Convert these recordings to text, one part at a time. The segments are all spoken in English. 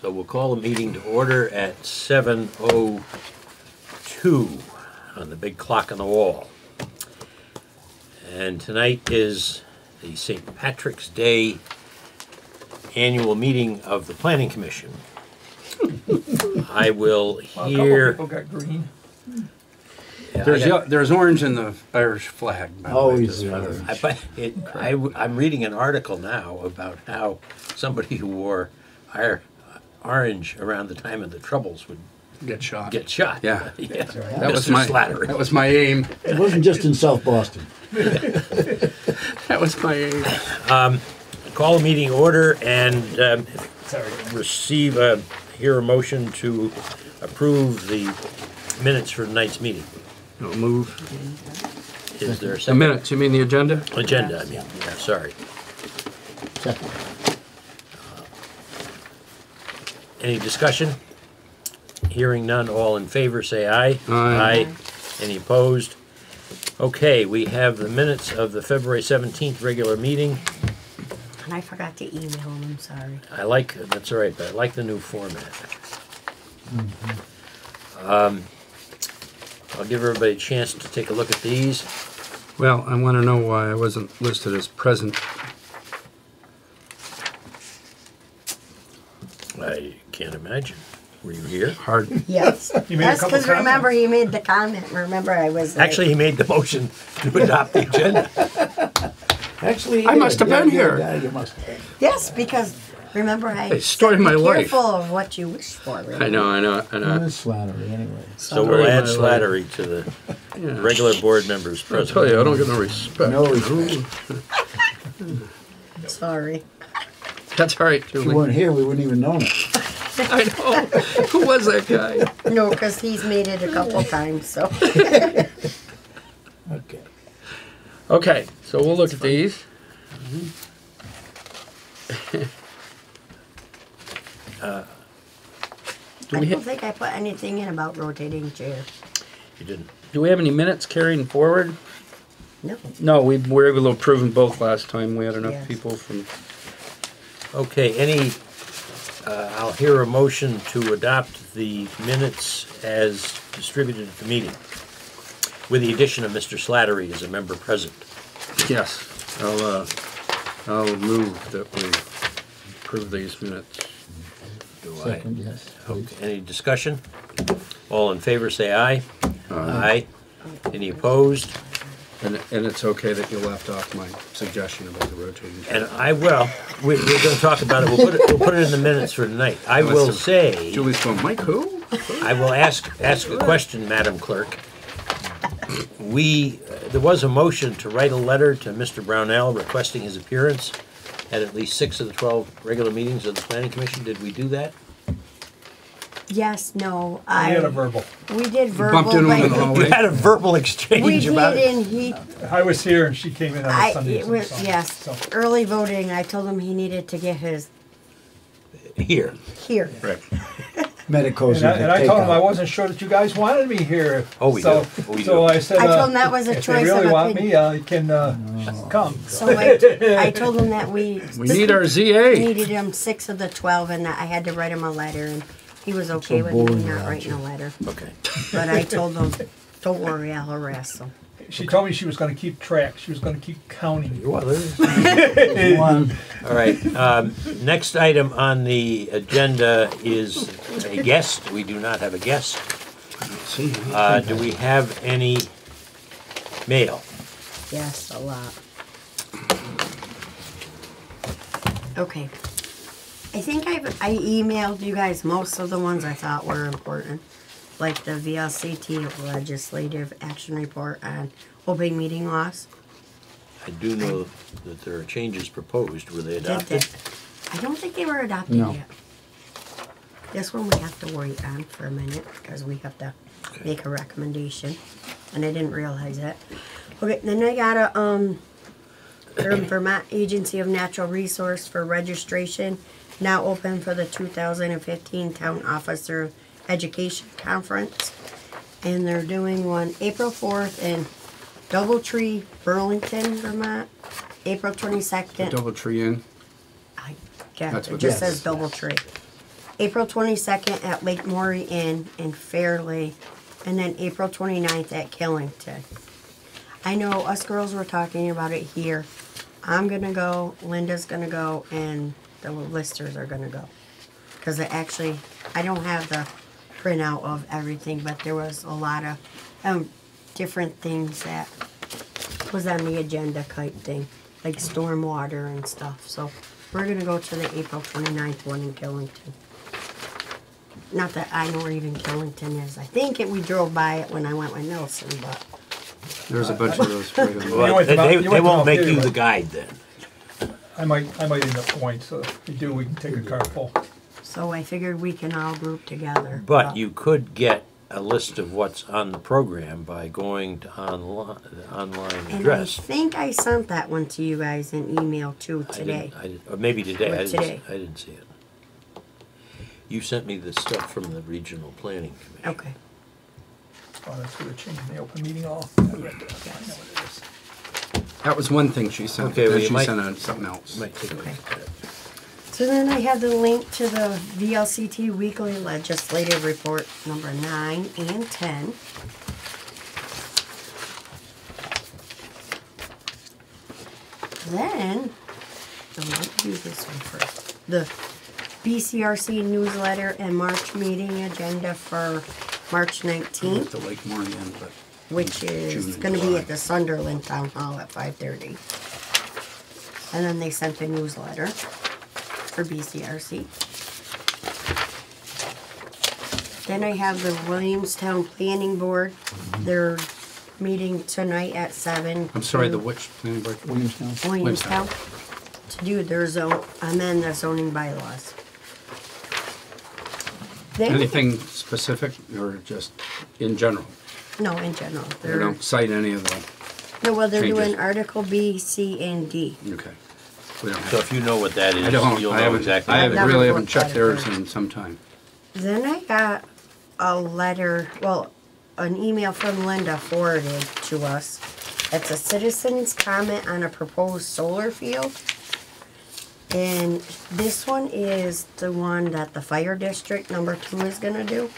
So we'll call the meeting to order at 7:02 on the big clock on the wall. And tonight is the St. Patrick's Day annual meeting of the Planning Commission. I will Well, a hear... couple people got green. Yeah, There's orange in the Irish flag. by the way, Always just for orange. the- I'm reading an article now about how somebody who wore orange around the time of the Troubles would Get shot. get shot. Yeah. Yeah. That was Mr. my Slattery. That was my aim. It wasn't just in South Boston. That was my aim. Call a meeting order and Sorry. hear a motion to approve the minutes for tonight's meeting. No, move. Is there a The second? minutes, you mean the agenda? Agenda, I mean, yeah, sorry. Second. Any discussion? Hearing none, all in favor, say aye. Aye. Any opposed? Okay, we have the minutes of the February 17th regular meeting. And I forgot to email them, I'm sorry. That's all right, but I like the new format. I'll give everybody a chance to take a look at these. Well, I want to know why I wasn't listed as present. I can't imagine. Were you here? Hard. Yes. You made a That's couple because remember comments? he made the comment. Remember I was like, Actually, he made the motion to adopt the agenda. Actually, I must have been here. Yeah, you must have been. yes, because remember I Hey, story of said, my be life. careful of what you wish for. Remember? I know. It is Slattery anyway. So we'll add Story of my Slattery to the Yeah. regular board members I present. tell you, I don't get no respect. No respect. Sorry. That's all right, If you Julie. weren't here, we wouldn't even known it. I know. Who was that guy? No, because he's made it a couple times. So Okay. Okay, so we'll look at these. I don't think I put anything in about rotating chair. You didn't. Do we have any minutes carrying forward? No. No, we were able to approve them both last time. We had enough Yes. people from. Okay, I'll hear a motion to adopt the minutes as distributed at the meeting, with the addition of Mr. Slattery as a member present. Yes, I'll move that we approve these minutes. Do I? Second, yes. Okay, any discussion? All in favor, say aye. Aye. Any opposed? And it's okay that you left off my suggestion about the rotating chair. And I will. We're going to talk about it. We'll put it in the minutes for tonight. I will say. Julie's going, Mike, who? I will ask a question, Madam Clerk. There was a motion to write a letter to Mr. Brownell requesting his appearance at least 6 of the 12 regular meetings of the Planning Commission. Did we do that? Yes. No. We had a verbal. We did verbal. Bumped into him in the but hallway. We had a verbal exchange we about did, it. and he. I was here and she came in on a Sunday. It was yes. So, Early voting. I told him he needed to get his Here. here. Right. Medicos and I told him I wasn't sure that you guys wanted me here. Oh, we so, do. We so do. I said, I told him that was a if choice they really of want opinion. me, you can come. So I told him that we need our ZA. needed him 6 of the 12, and that I had to write him a letter, and he was okay so with me boring not without writing you. a letter. Okay. But I told him, don't worry, I'll harass him. She told me she was going to keep track. She was going to keep counting. Well, there's- One. all right. Next item on the agenda is a guest. We do not have a guest. See, Do we have any mail? Yes, a lot. Okay. I think I emailed you guys most of the ones I thought were important, like the VLCT Legislative Action Report on open meeting laws. I do know that there are changes proposed. Were they Did adopted? I don't think they were adopted No. yet. This one we have to wait on for a minute because we have to make a recommendation, and I didn't realize that. Okay, then I got a from Vermont Agency of Natural Resource for registration, now open for the 2015 Town Officer Education Conference, and they're doing one April 4th in Doubletree, Burlington, Vermont, April 22nd. Double Tree Inn. Yeah, That's it what just that says is. Doubletree. April 22nd at Lake Maury Inn in Fairleigh, and then April 29th at Killington. I know us girls were talking about it here. I'm gonna go, Linda's gonna go, and the listers are gonna go. Because I don't have the printout of everything, but there was a lot of different things that was on the agenda type thing, like stormwater and stuff. So we're gonna go to the April 29th one in Killington. Not that I know where even Killington is. I think we drove by it when I went with Nelson, but There's a bunch of those right on the Well, went to Mount- they you went to won't Mount make you Dearborn. the guide then. I might end up going, so if you do, we can take a car full. so I figured we can all group together. But you could get a list of what's on the program by going to the online And I address. think I sent that one to you guys in email too today. Or maybe today. Or today. I didn't see it. You sent me the stuff from the Regional Planning Commission. Okay. Oh, that's where they're changing the open meeting law. I read that. I know what it is. That was one thing she sent, Okay, well, then you she might- sent out something else. Might take a look Okay. at that. So then I have the link to the VLCT Weekly Legislative Report number 9 and 10. Then, I'm going to do this one first. The BCRC newsletter and March meeting agenda for March I went 19th, to Lake Morian, but which June is and going to be July. at the Sunderland Town Hall at 5:30. And then they sent a newsletter for BCRC. Then I have the Williamstown Planning Board. They're meeting tonight at 7. I'm sorry, to- the which planning board? Williamstown. Williamstown, to do their amend the zoning bylaws. Then- Anything specific or just in general? No, in general. They don't cite any of the, No, well, they're doing changes. Article B, C, and D. okay. We don't So have, if you know what that is, I don't, you'll I know haven't, exactly. I I've haven't never really haven't looked at checked it theirs first. in some time. Then I got a letter, well, an email from Linda forwarded to us. It's a citizen's comment on a proposed solar field. And this one is the one that the fire district number 2 is gonna do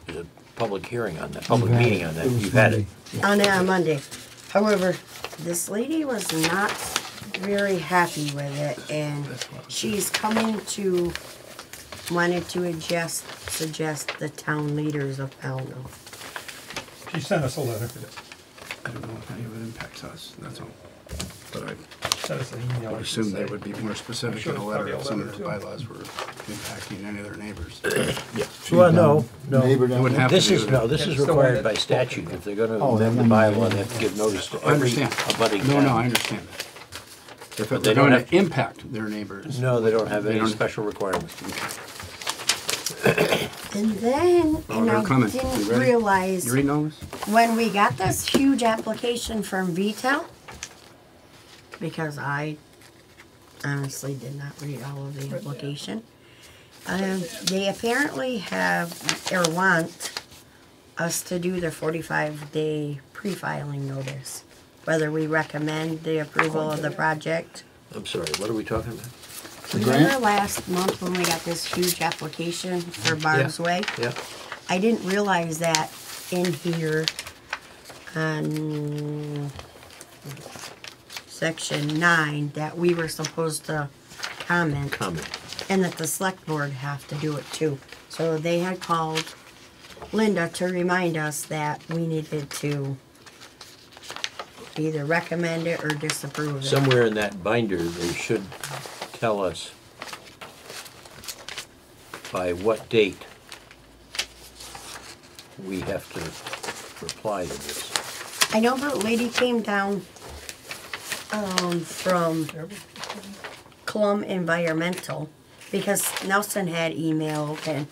There's a public hearing on that, public You've had meeting it. on that. It was You've had it. Monday. on Monday. However, this lady was not very happy with it, and she's wanted to suggest the town leaders of Pownal. She sent us a letter. I don't know if any of it impacts us, that's all. But I Sent us an email. would I should assume they say. would be more specific sure in a it's letter probably a if some of letter, their too. bylaws were impacting any of their neighbors. Yeah. Well, no, Neighbor no. down wouldn't there? have to This be is, with no, it. this Yeah, is it's the one required that- by statute. If they're gonna Oh, amend the that one, bylaw, yeah. they have to give notice to I every understand. abutting No, town. no, I understand that. If But it they were don't going have- to impact their neighbors. No, they don't have They any don't- special requirements. And then, Oh, and they're I coming. You didn't ready? realize You reading all this? when we got this huge application from VTEL, because I honestly did not read all of the application, they apparently have, or want us to do the 45-day pre-filing notice, whether we recommend the approval of the project. I'm sorry, what are we talking about? Remember grant? last month when we got this huge application for Barb's Way? Yeah, I didn't realize that in here on section 9 that we were supposed to comment and that the select board have to do it too. So they had called Linda to remind us that we needed to either recommend it or disapprove it. somewhere in that binder, they should tell us by what date we have to reply to this. I know the lady came down from Clum Environmental because Nelson had emailed and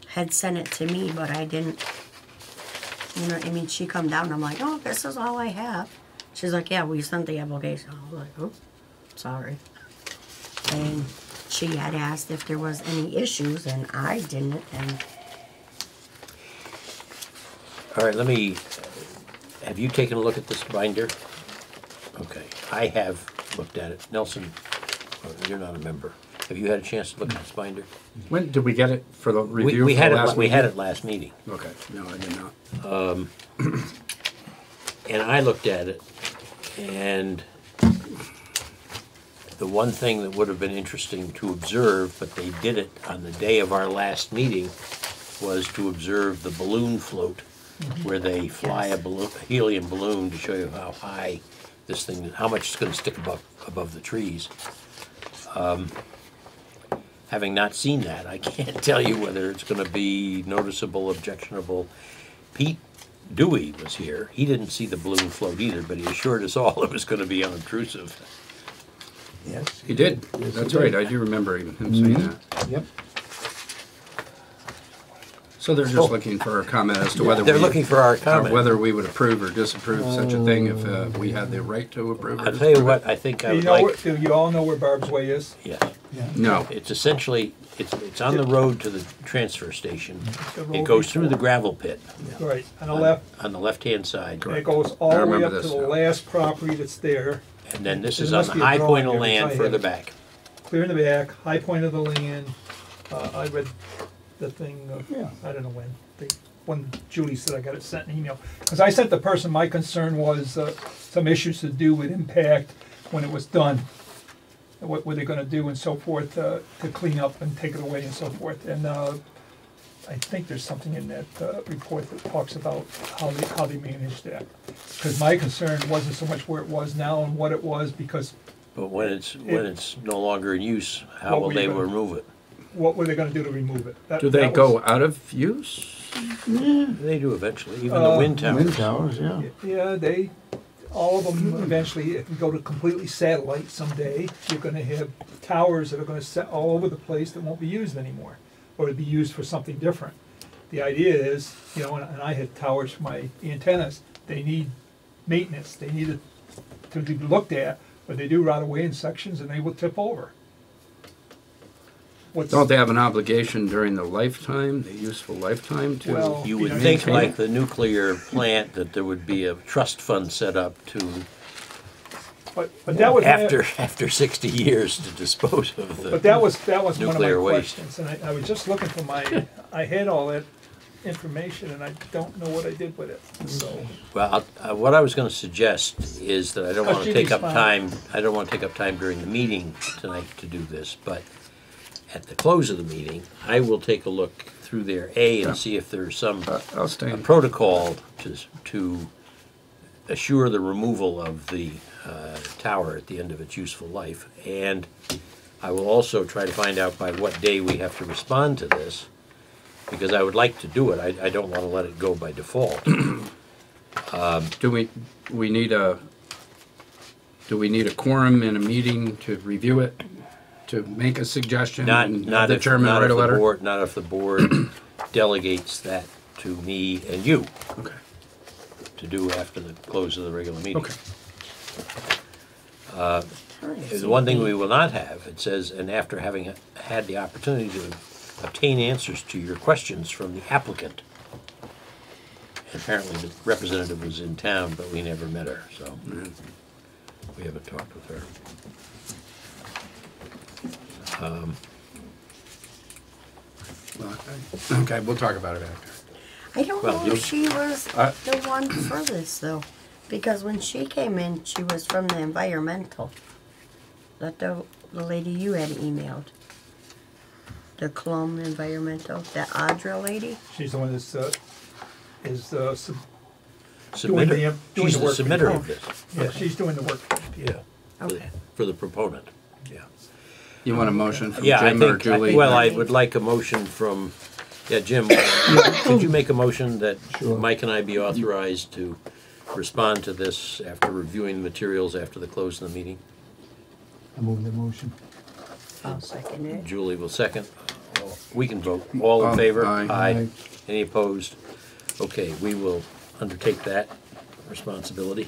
had sent it to me, but I didn't, you know, I mean, she come down and I'm like, oh, this is all I have. She's like, yeah, we sent the application. I was like, oh, sorry. And she had asked if there was any issues and I didn't, and All right, have you taken a look at this binder? Okay, I have looked at it. Nelson, you're not a member. Have you had a chance to look at this binder? When, did we get it for the review? We for had the it, last we had meeting? it last meeting. Okay, no, I did not. And I looked at it, and the one thing that would have been interesting to observe, but they did it on the day of our last meeting, was to observe the balloon float, where they fly a balloon, a helium balloon, to show you how high this thing, how much it's gonna stick above the trees. Having not seen that, I can't tell you whether it's gonna be noticeable, objectionable. Pete Dewey was here. He didn't see the balloon float either, but he assured us all it was gonna be unobtrusive. Yes. He did, Yes, that's he right, did. I do remember him saying that. Yep. So they're just looking for a comment as to whether They're we, looking for our or comment. whether we would approve or disapprove such a thing if we had the right to approve or I'll disapprove. tell you what, I think I You would know, like, you all know where Barb's Way is? yeah. Yeah. No, It's essentially, it's on the road to the transfer station. The It road goes through the before. gravel pit Right, on the left, on the left-hand side. and it goes all I the way remember up to this the now. last property that's there, And then this There is on must the be a high point drawing of there, which land I have. further back. clear in the back, high point of the land. I read the thing, Yeah. I don't know when Julie said I got it sent an email. Because I sent the person, my concern was some issues to do with impact when it was done. What were they gonna do and so forth to clean up and take it away and so forth. And I think there's something in that report that talks about how they managed that. Because my concern wasn't so much where it was now and what it was, because But when it's no longer in use, how What will were you they gonna- remove it? what were they gonna do to remove it? do they that go was- out of use? They do eventually, even the wind Wind towers. towers, yeah. Yeah, all of them eventually, if we go to completely satellite someday, you're gonna have towers that are gonna set all over the place that won't be used anymore, or to be used for something different. The idea is, and I had towers for my antennas, they need maintenance, they need to be looked at, but they do rot away in sections and they will tip over. What's- Don't they have an obligation during the lifetime, the useful lifetime to? Well, You would know, think, maintain like it? the nuclear plant, that there would be a trust fund set up to, But that was. after 60 years, to dispose of But the, that was one of my nuclear waste. questions, and I was just looking for I had all that information, and I don't know what I did with it, so. well, what I was gonna suggest is that I don't Oh, wanna she take up responded. time, I don't wanna take up time during the meeting tonight to do this, but at the close of the meeting, I will take a look through their and see if there's some I'll stay. a protocol to assure the removal of the tower at the end of its useful life. And I will also try to find out by what day we have to respond to this, because I would like to do it. I don't want to let it go by default. Do we need a quorum in a meeting to review it, to make a suggestion and have the chairman write a letter? Not if the board delegates that to me and you Okay, to do after the close of the regular meeting. okay. The one thing we will not have, it says, and after having had the opportunity to obtain answers to your questions from the applicant. Apparently the representative was in town, but we never met her, so we haven't talked with her. Well, okay, we'll talk about it after. I don't Well, know you- if she was Uh, the one for this though, because when she came in, she was from the environmental. That the lady you had emailed. The Clone Environmental, that Audra lady. She's the one that's, doing Submitter, doing she's the the work. submitter of this. yeah, she's doing the work. Yeah, Okay. for the proponent, yeah. You want a motion from Yeah, I Jim or think, Julie? well, I would like a motion from, Jim, could you make a motion that Sure. Mike and I be authorized to respond to this after reviewing the materials after the close of the meeting? I move the motion. I'll second it. Julie will second. We can vote. All in Oh, favor? aye. Aye. Any opposed? Okay, we will undertake that responsibility.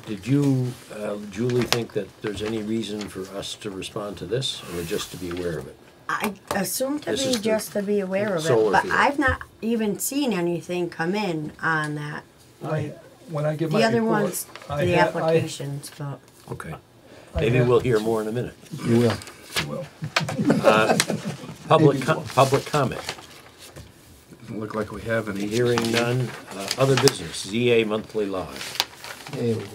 Did you, Julie, think that there's any reason for us to respond to this, or just to be aware of it? I assumed to This be is the just to be aware of solar it, but field. I've not even seen anything come in on that. When I give my The other report, ones, I the ha- I- applications, but Okay. I Maybe have- we'll hear more in a minute. You will. if you will. Public comment. Doesn't look like we have any. Hearing none. Other business, ZA monthly log. There we go.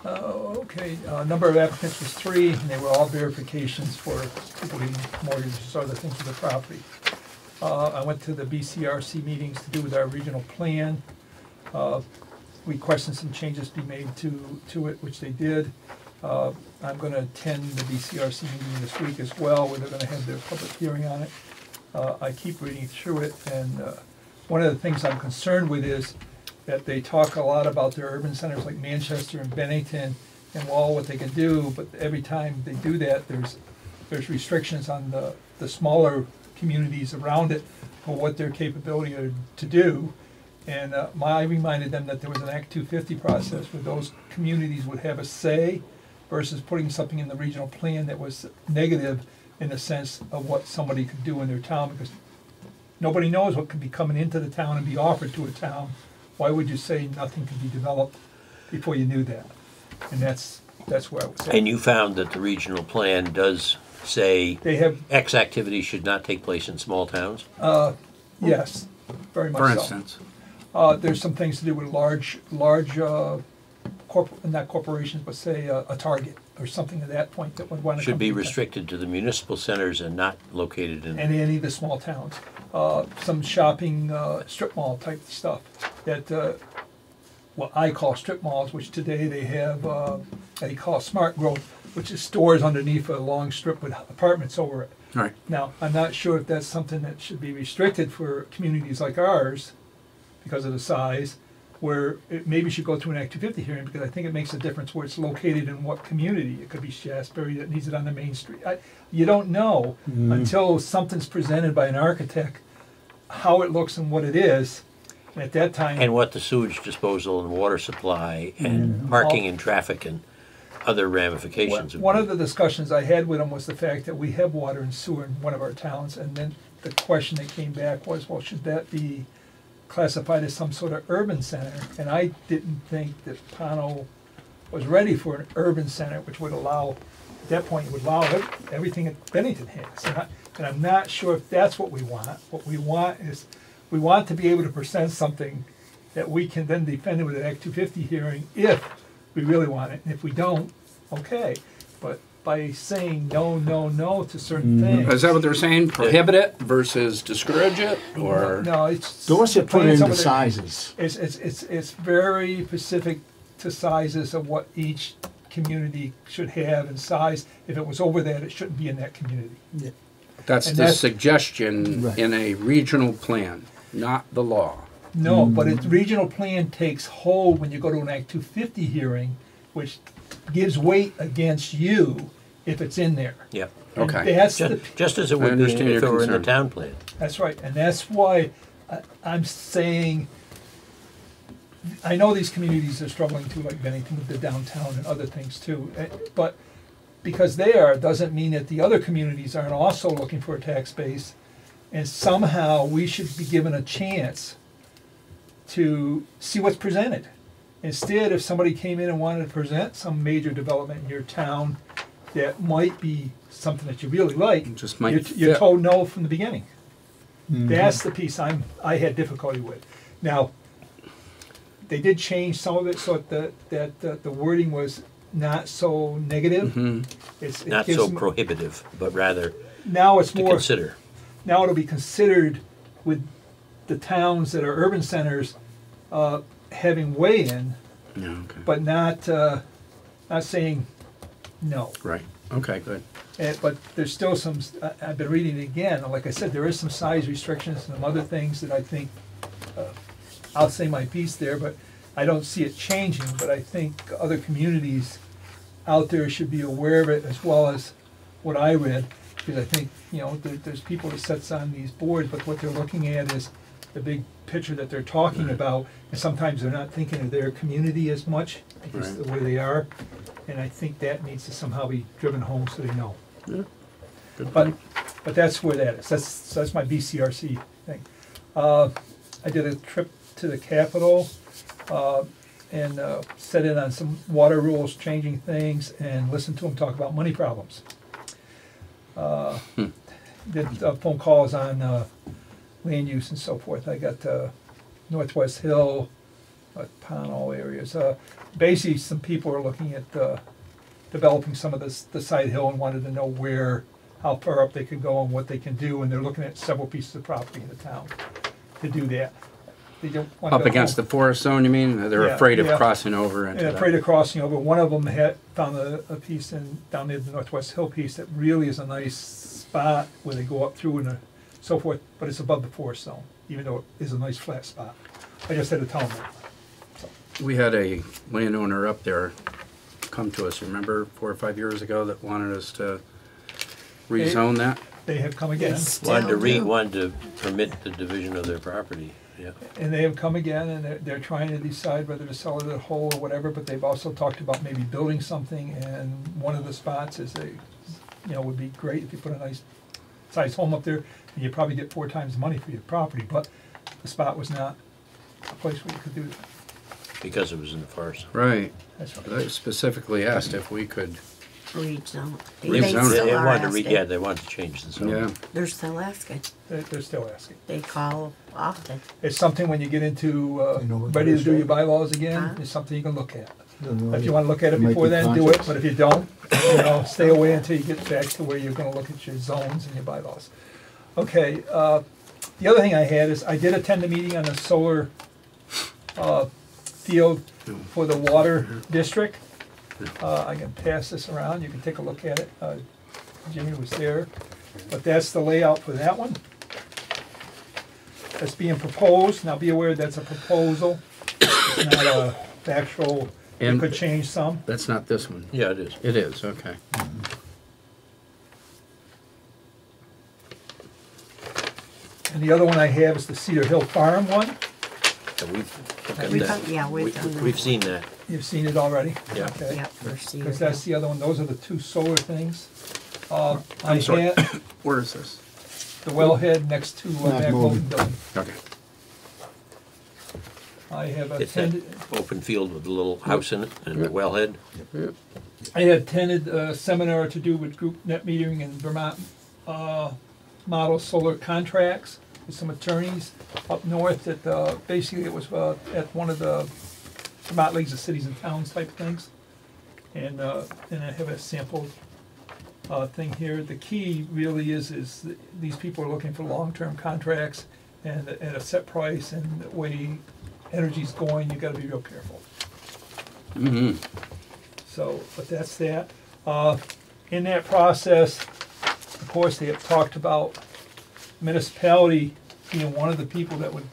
Okay, number of applicants was 3, and they were all verifications for people getting mortgages or other things with the property. I went to the BCRC meetings to do with our regional plan. We questioned some changes to be made to it, which they did. I'm gonna attend the BCRC meeting this week as well, where they're gonna have their public hearing on it. I keep reading through it, and one of the things I'm concerned with is that they talk a lot about their urban centers like Manchester and Bennington and all what they can do, but every time they do that, there's restrictions on the smaller communities around it for what their capability are to do. And I reminded them that there was an Act 250 process where those communities would have a say versus putting something in the regional plan that was negative in the sense of what somebody could do in their town, because nobody knows what could be coming into the town and be offered to a town. Why would you say nothing could be developed before you knew that? And that's where I was at. And you found that the regional plan does say They have, X activity should not take place in small towns? yes, very much For so. instance, There's some things to do with large, not corporations, but say a Target or something at that point that would want to. Should be restricted to the municipal centers and not located in. And any of the small towns. Some shopping, strip mall type stuff that, what I call strip malls, which today they have, they call smart growth, which is stores underneath a long strip with apartments over it. all right. Now, I'm not sure if that's something that should be restricted for communities like ours because of the size, where it maybe should go to an Act 250 hearing, because I think it makes a difference where it's located in what community. It could be Shasberry that needs it on the main street. You don't know until something's presented by an architect how it looks and what it is. And at that time. And what the sewage disposal and water supply and parking and traffic and other ramifications. One of the discussions I had with them was the fact that we have water and sewer in one of our towns, and then the question that came back was, well, should that be classified as some sort of urban center? And I didn't think that Pownal was ready for an urban center, which would allow, at that point, it would allow everything that Bennington has. And I'm not sure if that's what we want. What we want is, we want to be able to present something that we can then defend with an Act 250 hearing if we really want it. And if we don't, okay. But by saying no, no, no to certain things. Is that what they're saying? Prohibit it versus discourage it, or? No, it's. Dorset put plain in some the of sizes. It's very specific to sizes of what each community should have and size. If it was over that, it shouldn't be in that community. Yeah. That's And the that's- suggestion Right. in a regional plan, not the law. No, but its regional plan takes hold when you go to an Act 250 hearing, which gives weight against you if it's in there. Yeah, And Okay. That's the, just as it I would be understand if your it were in the concern. town plan. that's right, and that's why I'm saying, I know these communities are struggling too, like Bennington with the downtown and other things too, but because they are, doesn't mean that the other communities aren't also looking for a tax base, and somehow we should be given a chance to see what's presented. Instead, if somebody came in and wanted to present some major development in your town that might be something that you really like, Just might you're fit. told no from the beginning. That's the piece I had difficulty with. Now, they did change some of it so that the wording was not so negative. It Not gives so them- prohibitive, but rather Now it's to more, consider. now it'll be considered with the towns that are urban centers having weigh-in, Yeah, okay. but not saying no. Right, okay, good. But there's still some, I've been reading it again, and like I said, there is some size restrictions and some other things that I think, I'll say my piece there, but I don't see it changing, but I think other communities out there should be aware of it as well as what I read, because I think, there's people that sits on these boards, but what they're looking at is the big picture that they're talking about, and sometimes they're not thinking of their community as much, because Right. the way they are, and I think that needs to somehow be driven home so they know. Yeah, good But, point. but that's where that is, that's my BCRC thing. I did a trip to the Capitol, and set in on some water rules, changing things, and listen to them talk about money problems. Did phone calls on land use and so forth. I got Northwest Hill, Pownal areas. Basically, some people are looking at developing some of the side hill and wanted to know how far up they can go and what they can do, and they're looking at several pieces of property in the town to do that. They don't want Up to against the forest zone, you mean? They're Yeah, afraid of yeah. crossing over into and that. afraid of crossing over. One of them had found a piece down near the Northwest Hill piece that really is a nice spot where they go up through and so forth, but it's above the forest zone, even though it is a nice flat spot. I just had to tell them that. We had a landowner up there come to us, remember, 4 or 5 years ago, that wanted us to rezone that? They have come again, Wanted to permit the division of their property, yeah. and they have come again, and they're trying to decide whether to sell it at whole or whatever, but they've also talked about maybe building something, and one of the spots is would be great if you put a nice sized home up there, and you probably get 4 times the money for your property, but the spot was not a place where you could do that. Because it was in the forest. Right. That's right. They specifically asked if we could, Rezone. They Rezone it. still They are wanted to asking. they wanted to change the zone. yeah. They're still asking. They're still asking. They call often. It's something when you get into, You know what ready to they're do your saying? bylaws again, Huh? it's something you can look at. No, If you wanna look at it might before be then, do it, conscious. but if you don't, stay away until you get back to where you're gonna look at your zones and your bylaws. Okay, the other thing I had is, I did attend a meeting on the solar, field for the water district. I can pass this around, you can take a look at it, Jimmy was there, but that's the layout for that one. That's being proposed, now be aware that's a proposal, it's not a factual, it And- could change some. That's not this one. Yeah, it is. It is, okay. And the other one I have is the Cedar Hill Farm one, Yeah, we've looked at We've that. done- yeah, we've done that. We've seen that. you've seen it already? Yeah. Okay. Yep, for Cedar Because that's Hill. the other one, those are the 2 solar things. I I'm sorry. had Where is this? the wellhead next to Not Mac Moulton moving. Building. Okay. I have It's that attended, open field with a little house in it and a wellhead. Yep. I attended a seminar to do with group net metering in Vermont, model solar contracts with some attorneys up north that, basically it was, at one of the Vermont Leagues of Cities and Towns type things. And I have a sample, thing here. The key really is that these people are looking for long-term contracts and at a set price, and the way energy's going, you gotta be real careful. Mm-hmm. So, but that's that. In that process, of course, they have talked about municipality being one of the people that would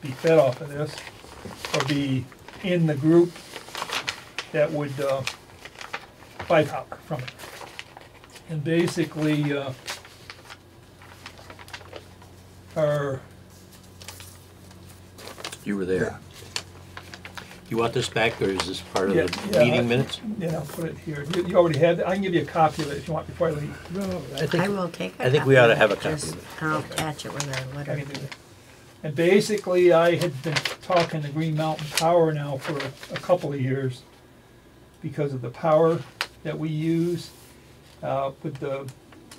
be fed off of this, or be in the group that would buy power from it. And basically, our, You were there. You want this back, or is this part of Yeah, the yeah, meeting minutes? I'll put it here. You already had it. I can give you a copy of it if you want before I leave. No, I will take a I think we ought to copy have a of it, copy just- of it. I'll attach it with a I letter. can do that. And basically, I had been talking to Green Mountain Power now for a couple of years because of the power that we use with the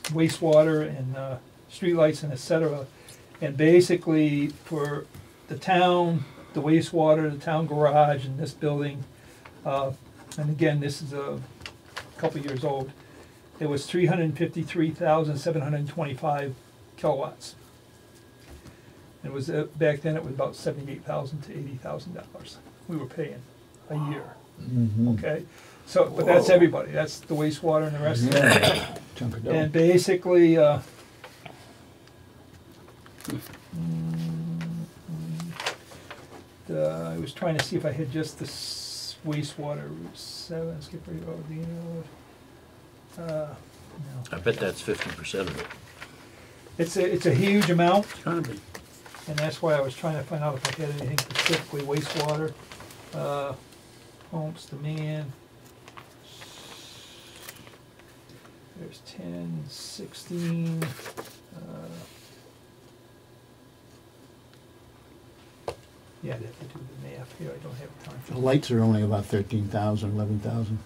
wastewater and streetlights and et cetera. And basically, for the town, the wastewater, the town garage, and this building, and again, this is a couple of years old, it was 353,725 kilowatts. It was, back then, it was about $78,000 to $80,000 we were paying a year, okay? So, but that's everybody, that's the wastewater and the rest of it. Chunk of And dough. basically, I was trying to see if I had just the wastewater, Route 7, Skipper Road, no. I bet that's 50% of it. It's a huge amount. It's gonna be. And that's why I was trying to find out if I had anything specifically wastewater, homes, demand. There's 10, 16, Yeah, I'd have to do the math here, I don't have time for The lights are only about 13,000, 11,000.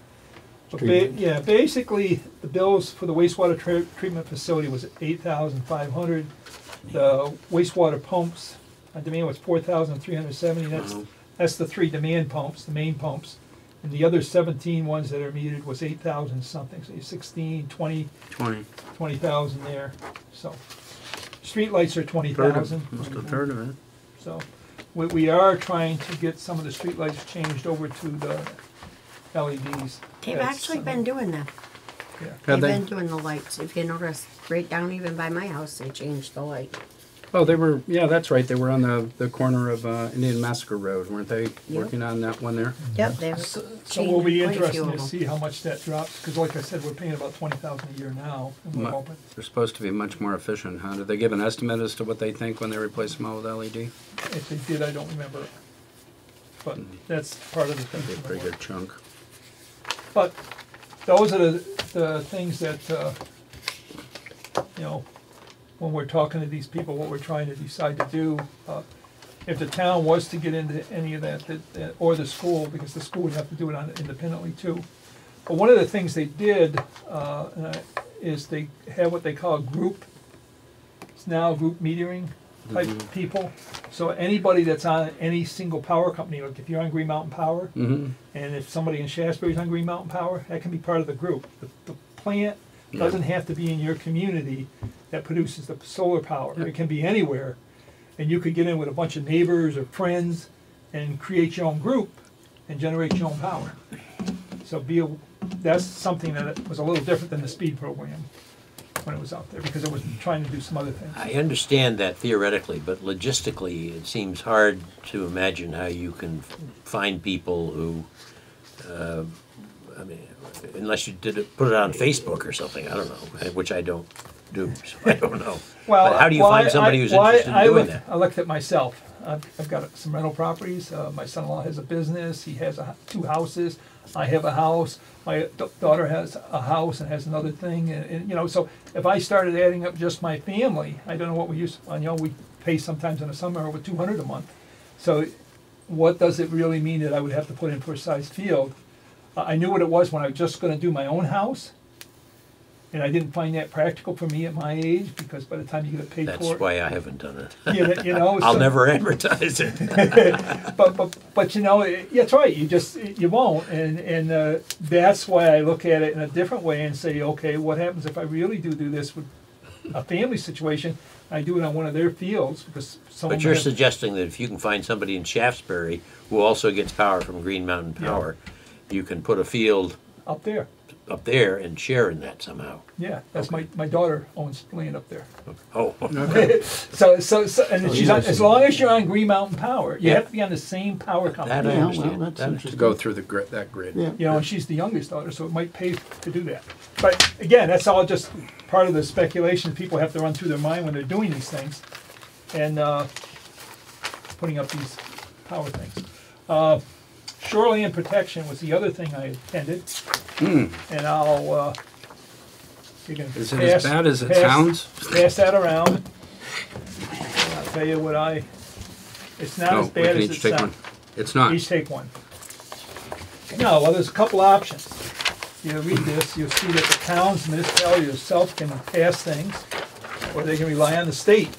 But yeah, basically, the bills for the wastewater treatment facility was 8,500. The wastewater pumps, demand was 4,370. That's the 3 demand pumps, the main pumps. And the other 17 ones that are metered was 8,000 something, so 16, 20, 20,000 there. So, streetlights are 20,000. Almost a third of it. So, we are trying to get some of the streetlights changed over to the LEDs. They've That's actually some- been doing that. Yeah. Have They've they? been doing the lights. If you notice, right down even by my house, they changed the light. Oh, they were, yeah, that's right, they were on the corner of Indian Massacre Road, weren't they, working on that one there? Yep, they've So changed we'll be quite a few interested of to them. see how much that drops, because like I said, we're paying about 20,000 a year now, and we're Mu- hoping. They're supposed to be much more efficient, huh? Did they give an estimate as to what they think when they replace them all with LED? If they did, I don't remember. But that's part of the That'd be a thing. pretty good chunk. But those are the things that, you know, when we're talking to these people, what we're trying to decide to do. If the town was to get into any of that, or the school, because the school would have to do it independently too. But one of the things they did is they have what they call group, it's now group metering type people. So anybody that's on any single power company, like if you're on Green Mountain Power, Mm-hmm. and if somebody in Shasbury's on Green Mountain Power, that can be part of the group. The plant doesn't have to be in your community that produces the solar power. Yep. It can be anywhere, and you could get in with a bunch of neighbors or friends and create your own group and generate your own power. So that's something that was a little different than the speed program when it was out there, because it was trying to do some other things. I understand that theoretically, but logistically, it seems hard to imagine how you can find people who, I mean, unless you put it on Facebook or something, I don't know, which I don't do, so I don't know. Well, But how do you find somebody who's interested in doing that? I looked at myself. I've got some rental properties. My son-in-law has a business. He has 2 houses. I have a house. My daughter has a house and has another thing. And, you know, so if I started adding up just my family, I don't know what we use. You know, we pay sometimes in the summer over $200 a month. So, what does it really mean that I would have to put in for a size field? I knew what it was when I was just going to do my own house. And I didn't find that practical for me at my age, because by the time you get paid That's for it, why I haven't done it. you know, I'll so- never advertise it. but you know, that's right. You won't, and that's why I look at it in a different way and say, okay, what happens if I really do this with a family situation? I do it on one of their fields, because someone. But you're suggesting that if you can find somebody in Shaftesbury who also gets power from Green Mountain Power, you can put a field up there. up there and share in that somehow. Yeah, that's my daughter owns land up there. Oh, So and she's on, as long as you're on Green Mountain Power, you Yeah. have to be on the same power that company. I Yeah, understand. well, that's That- interesting. To go through that grid. Yeah. You know, and she's the youngest daughter, so it might pay to do that. But again, that's all just part of the speculation people have to run through their mind when they're doing these things, and putting up these power things. Shoreline protection was the other thing I attended, and I'll. You can Is it as bad as it pass- sounds? Pass that around. And I'll tell you what It's not No, as we bad can as each it take sounds. one. It's not. Each take one. No, well, there's a couple options. You read this, you'll see that the towns, municipality itself can pass things, or they can rely on the state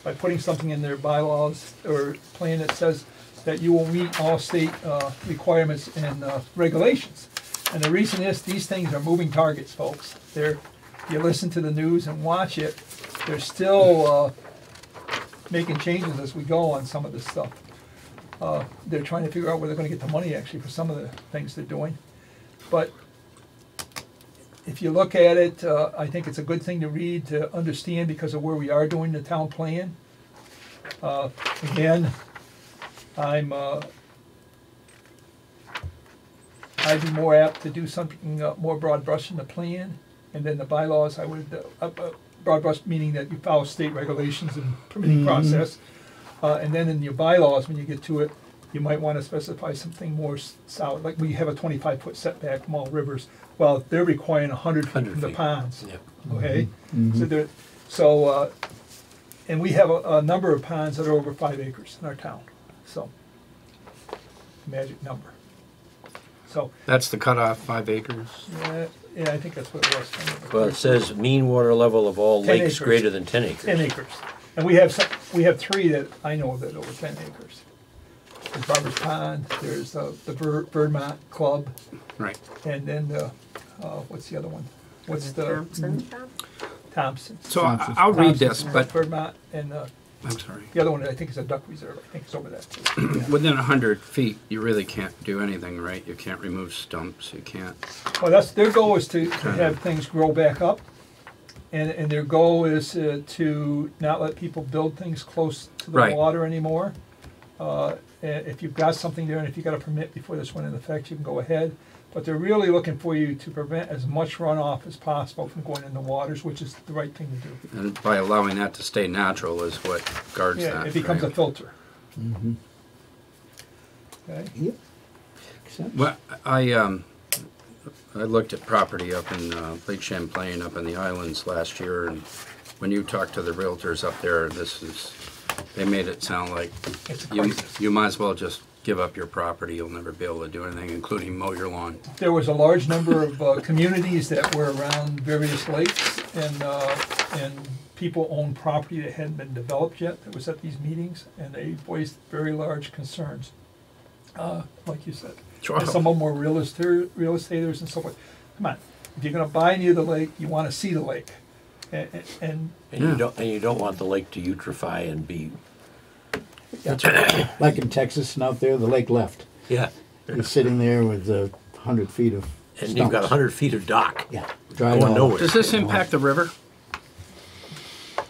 by putting something in their bylaws or plan that says that you will meet all state requirements and regulations. And the reason is, these things are moving targets, folks. You listen to the news and watch it, they're still making changes as we go on some of this stuff. They're trying to figure out where they're gonna get the money actually for some of the things they're doing. But if you look at it, I think it's a good thing to read, to understand, because of where we are doing the town plan. Again, I'd be more apt to do something more broad brush in the plan, and then the bylaws, I would, broad brush meaning that you follow state regulations and permitting process. And then in your bylaws, when you get to it, you might want to specify something more solid, like we have a 25-foot setback from all rivers. Well, they're requiring 100 feet 100 from the feet. ponds, Yep. okay? And we have a number of ponds that are over 5 acres in our town. So, magic number. So, That's the cutoff, 5 acres. yeah, I think that's what it was. Well, it says mean water level of all 10 lakes acres. greater than 10 acres. 10 acres. And we have we have 3 that I know of that are over 10 acres. There's Barber's Pond, there's the Vermont Club, Right. and then what's the other one? What's the Thompson? Thompson? So Thompson's- I'll read this, Thompson's, but Vermont, and I'm sorry. the other one I think is a duck reserve. I think it's over that too. Within 100 feet, you really can't do anything, right? You can't remove stumps. You can't. Well, that's their goal is to have things grow back up, and their goal is to not let people build things close to the Right. water anymore. If you've got something there and if you got a permit before this went into effect, you can go ahead. But they're really looking for you to prevent as much runoff as possible from going in the waters, which is the right thing to do. And by allowing that to stay natural is what guards Yeah, that. it becomes a right? filter. Okay? Yep. Makes sense. Well, I looked at property up in Lake Champlain, up in the islands last year, and when you talked to the realtors up there, they made it sound like It's a you crisis. might as well just give up your property. You'll never be able to do anything, including mow your lawn. There was a large number of communities that were around various lakes, and people owned property that hadn't been developed yet that was at these meetings, and they voiced very large concerns, like you said. Sure. And some of them were real estaters and so forth. Come on, if you're gonna buy near the lake, you wanna see the lake. And And Yeah. you don't want the lake to eutrophy and be, Like in Texas and out there, the lake left. yeah. You're sitting there with 100 feet of And you've got stumps. 100 feet of dock. Yeah, dried Going all nowhere. Does this impact the river?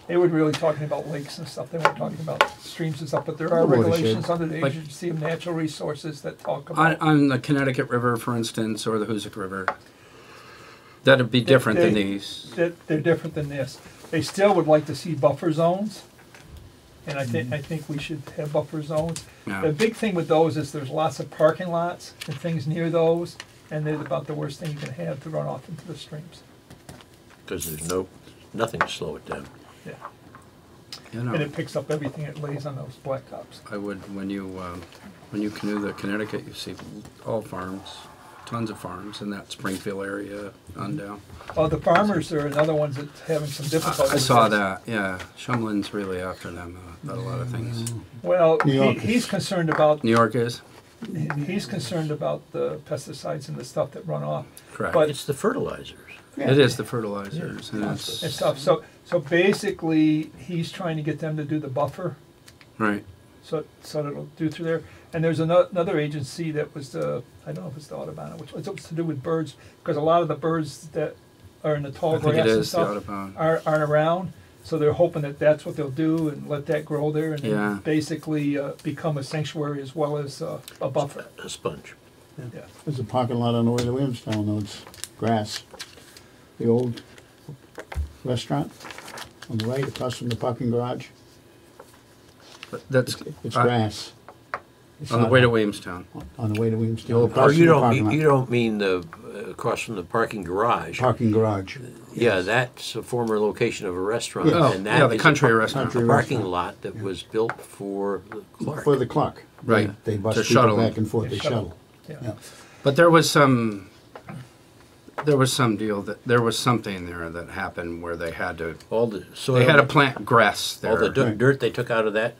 they were really talking about lakes and stuff, they weren't talking about streams and stuff, but there are The watershed. regulations under the Like- Agency of Natural Resources that talk On, about. on the Connecticut River, for instance, or the Hoosick River? That'd be different than they- these. That they're different than this. They still would like to see buffer zones, and I think we should have buffer zones. Yeah. The big thing with those is there's lots of parking lots and things near those, and they're about the worst thing you can have to run off into the streams. Because there's nothing to slow it down. Yeah, You and know, it picks up everything it lays on those blacktops. I would, when you canoe the Connecticut, you see all farms, tons of farms in that Springfield area on down. Oh, the farmers are another ones that's having some difficulty. I with saw this. that, yeah. Shumlin's really after them about a lot of things. Well, New York he's is- concerned about New York is? he's concerned about the pesticides and the stuff that run off. Correct. But It's the fertilizers. It is the fertilizers, and it's, and stuff. So basically, he's trying to get them to do the buffer, right. so that it'll do through there. And there's another agency that was I don't know if it's the Audubon, which was to do with birds, because a lot of the birds that are in the tall I think grass it and is the stuff Audubon. aren't around. So they're hoping that that's what they'll do and let that grow there, and Yeah. then basically become a sanctuary as well as a buffer. A sponge. Yeah. There's a parking lot on the way to Williamstown, though, it's grass. The old restaurant on the right across from the parking garage, But that's it's uh, grass. It's on the not way to Williamstown. On the way to Williamstown. old across Oh, from you the don't parking mean, lot. you don't mean the, across from the parking garage. Parking garage. Yeah, that's a former location of a restaurant. Oh, and that yeah, the is country a restaurant. Country parking restaurant. lot that was built for the Clark. For the clock. Right, They bus to people shuttle. back and forth, They they shuttle. shuttle. Yeah. Yeah. But there was something there was something there that happened where they had to All the soil, they had to plant grass there. all the Right. dirt they took out of that.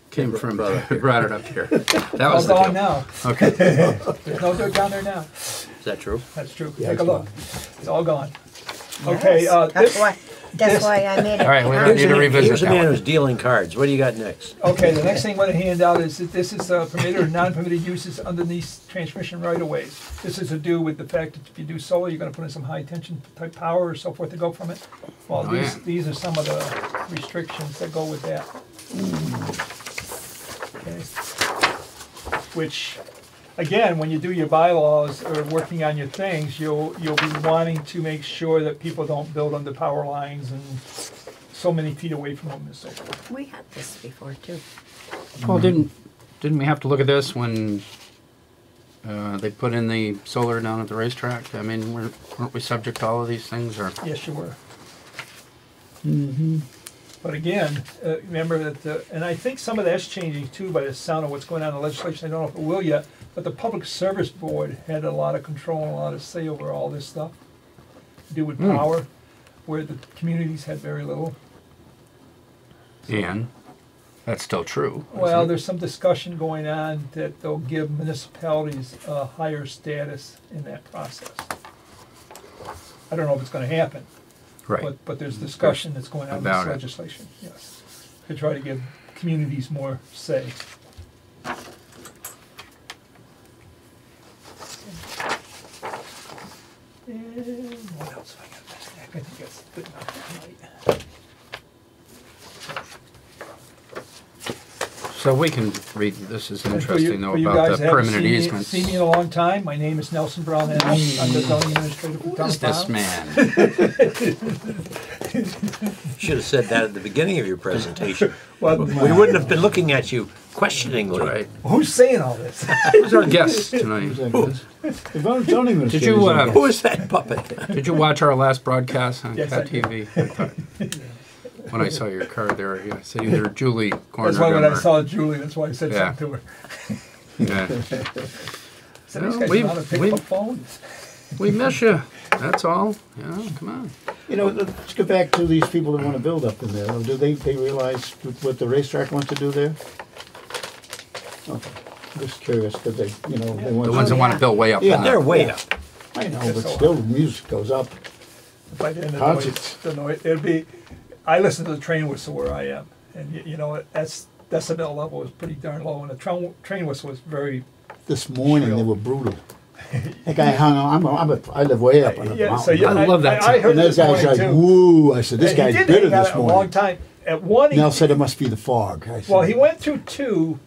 Came from brought it up here. brought it up here. That All was the gone deal. now. Okay. There's no dirt down there now. Is that true? That's true. Yeah, Take a it's look. It's all gone. Okay, Yes, that's why I made it. All right, we don't count. need to revisit Here's a that man one. who's dealing cards. What do you got next? Okay, the next thing I'm gonna hand out is that this is permitted or non-permitted uses underneath transmission right-of-ways. This is to do with the fact that if you do solar, you're gonna put in some high-tension type power or so forth to go from it. Well, Oh, yeah. these are some of the restrictions that go with that. Okay. Which, again, when you do your bylaws or working on your things, you'll be wanting to make sure that people don't build under power lines and so many feet away from them and so forth. We had this before too. Well, didn't we have to look at this when they put in the solar down at the racetrack? I mean, weren't we subject to all of these things, or Yes, you were. But again, remember that, and I think some of that's changing too by the sound of what's going on in the legislation. I don't know if it will yet, but the Public Service Board had a lot of control and a lot of say over all this stuff to do with power, where the communities had very little. And that's still true. Well, isn't it? there's some discussion going on that they'll give municipalities a higher status in that process. I don't know if it's gonna happen, Right. but there's discussion that's going on in this About it. legislation, yes. To try to give communities more say. And what else have I got this stack? I think that's good enough tonight. So we can read, this is And interesting though for you about guys the that haven't permanent seen me- easements. Seen me in a long time, my name is Nelson Brown and I'm the zoning administrator for Who town is of this Pownal. man? Should have said that at the beginning of your presentation. Well, We wouldn't have been looking at you questioningly. Right. who's saying all this? Who's our guest tonight? Who's that, Chris? The zoning administrator Did you, is our Who guest. is that puppet? Did you watch our last broadcast on Yes, Cat I did. TV? I thought- When I saw your card there, I said either Julie Corner. That's why when I saw Julie, that's why I said Yeah. something to her. Yeah. Said, No, these guys we- know how to pick we- up a phone. We miss you. That's all. Yeah, come on. You know, let's go back to these people that want to build up in there. Do they realize what the racetrack wants to do there? Okay, I'm just curious, because they, you know, they want The ones that want to build way up. Yeah. in They're there. way up. I know, That's but so still, the music goes up. By the end of Concerts. the noise, it'd be, I listen to the train whistle where I am, and you know, that's decibel level is pretty darn low, and the train whistle was very, This morning, they Shrill. were brutal. That guy hung on, I live way up on the yeah, so mountain. yeah, I love that I heard And this this guy's morning like, too. woo, I said, this And guy's he did bitter hang out this a long morning. time. At one, Nell said it must be the fog. I said, well, he went through two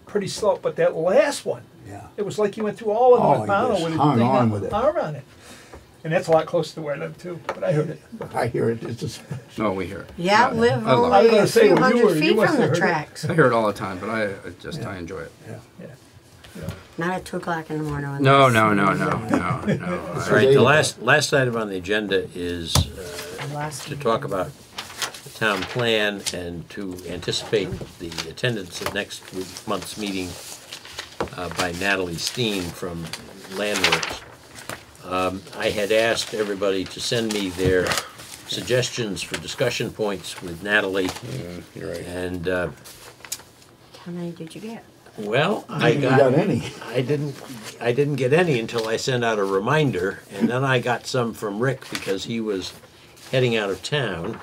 pretty slow, but that last one, Yeah. it was like he went through all of them Oh, with he Pownal just with his hung thing on with it. arm on it. And that's a lot closer to where I live too, but I heard it. I hear it, it's just, No, we hear it. Yeah, live I love I was only gonna a say, few where you hundred were, you feet must from have the heard it. tracks. I hear it all the time, but I enjoy it. Yeah. Not at 2 o'clock in the morning. when No, there's no, no, snow. no, no, no. All right, the last item on the agenda is Last to talk about the town plan and to anticipate the attendance at next month's meeting by Natalie Steen from Landworks. I had asked everybody to send me their suggestions for discussion points with Natalie, You're right. and, How many did you get? well, I got any. I didn't get any until I sent out a reminder, and then I got some from Rick because he was heading out of town.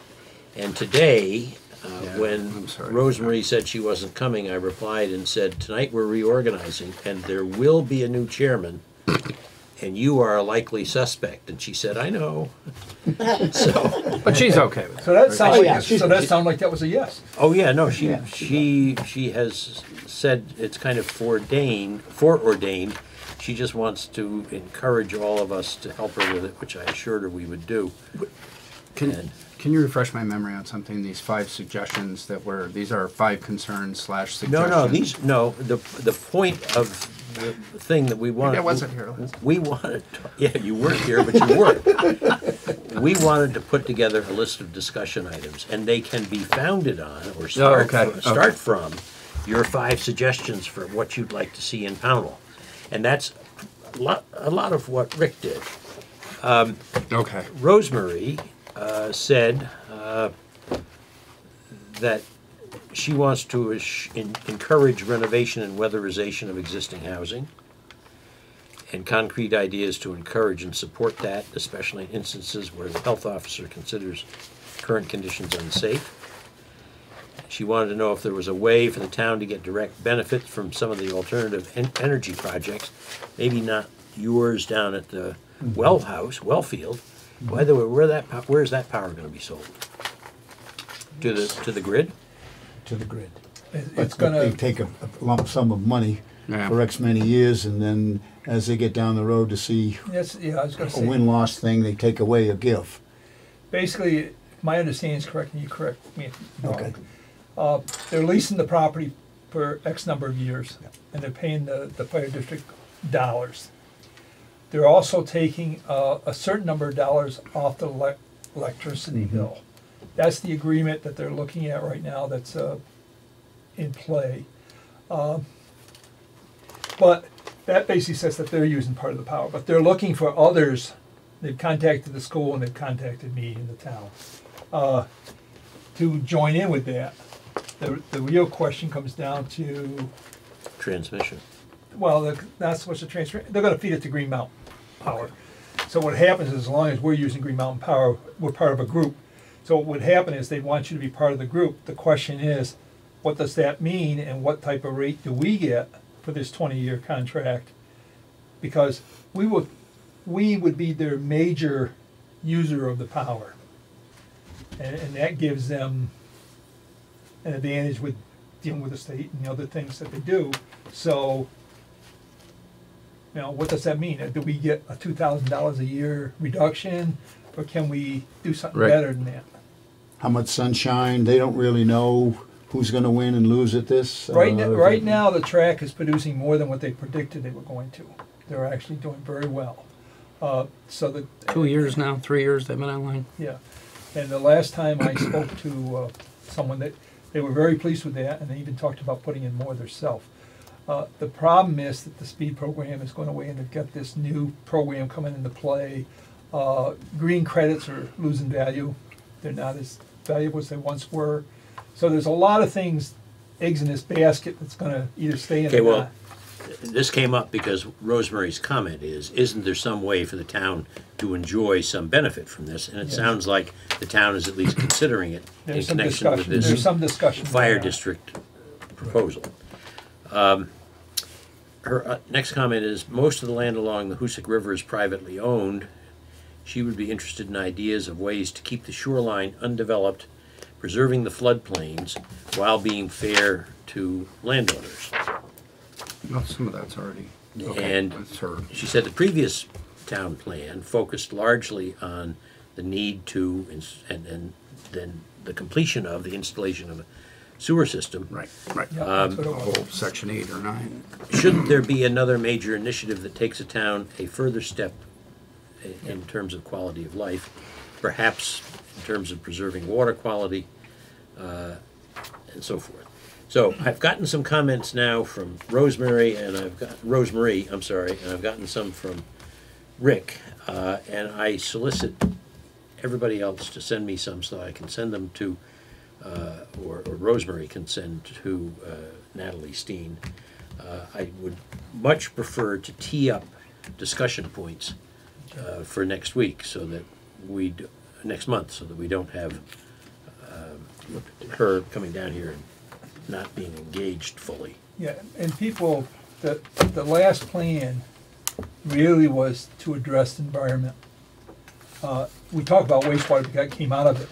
And today, Yeah, when I'm sorry. Rosemary said she wasn't coming, I replied and said, tonight we're reorganizing, and there will be a new chairman, and you are a likely suspect. And she said, I know. So, But she's okay with it. So that sounds Oh, like, yeah, so that sounded like that was a yes. oh yeah, no, she Yeah. she has said it's kind of foreordained. She just wants to encourage all of us to help her with it, which I assured her we would do. And- Can you refresh my memory on something? These 5 suggestions that were, these are 5 concerns / suggestions. The point of the thing that we wanted. Maybe I wasn't here last. We wanted, yeah, you weren't here, but you were. We wanted to put together a list of discussion items, and they can be founded on or start okay. from your 5 suggestions for what you'd like to see in Pownal. And that's a lot of what Rick did. Okay. Rosemary said that she wants to encourage renovation and weatherization of existing housing, and concrete ideas to encourage and support that, especially in instances where the health officer considers current conditions unsafe. She wanted to know if there was a way for the town to get direct benefit from some of the alternative energy projects, maybe not yours down at the Wellfield. By the way, where's that power going to be sold? To the grid? To the grid. It's But gonna, they take a lump sum of money Yeah. for X many years, and then as they get down the road to see yes, yeah, I was gonna a say, win-loss thing, they take away a give. basically, if my understanding is correct, and you correct me if I'm Okay. wrong. They're leasing the property for X number of years, and they're paying the fire district dollars. They're also taking a certain number of dollars off the electricity bill. That's the agreement that they're looking at right now that's in play. But that basically says that they're using part of the power, but they're looking for others. They've contacted the school and they've contacted me in the town to join in with that. The real question comes down to, Transmission. well, that's what's the transfer, they're gonna feed it to Green Mountain Power. So what happens is, as long as we're using Green Mountain Power, we're part of a group. So what would happen is they want you to be part of the group. The question is, what does that mean and what type of rate do we get for this 20-year contract? Because we would be their major user of the power. And that gives them an advantage with dealing with the state and the other things that they do. So, what does that mean? Do we get a $2,000 a year reduction, or can we do something Right. better than that? How much sunshine? They don't really know who's gonna win and lose at this. Right now, the track is producing more than what they predicted they were going to. They're actually doing very well. So the 2 years now, 3 years they've been online. Yeah, and the last time I spoke to someone, that they were very pleased with that, and they even talked about putting in more themselves. The problem is that the speed program is going away, and they've got this new program coming into play. Green credits are losing value; they're not as valuable as they once were. So there's a lot of things, eggs in this basket, that's going to either stay in Okay, or well, not. this came up because Rosemary's comment is, isn't there some way for the town to enjoy some benefit from this? And it Yes. sounds like the town is at least considering it in There's some connection with discussion. There's this some discussion. fire going on. district proposal. Her next comment is, most of the land along the Hoosick River is privately owned. She would be interested in ideas of ways to keep the shoreline undeveloped, preserving the floodplains, while being fair to landowners. Well, some of that's already. And That's her. she said the previous town plan focused largely on the need to, and then the completion of the installation of a sewer system. Right. Yeah, that's what it The was. whole section 8 or 9. Shouldn't there be another major initiative that takes a town a further step in terms of quality of life, perhaps in terms of preserving water quality, and so forth? So I've gotten some comments now from Rosemary, and I've gotten some from Rick, and I solicit everybody else to send me some so I can send them to, or Rosemary can send to Natalie Steen. I would much prefer to tee up discussion points for next week, so that next month, so that we don't have her coming down here and not being engaged fully. Yeah, and people, the last plan really was to address environment. We talk about wastewater because that came out of it,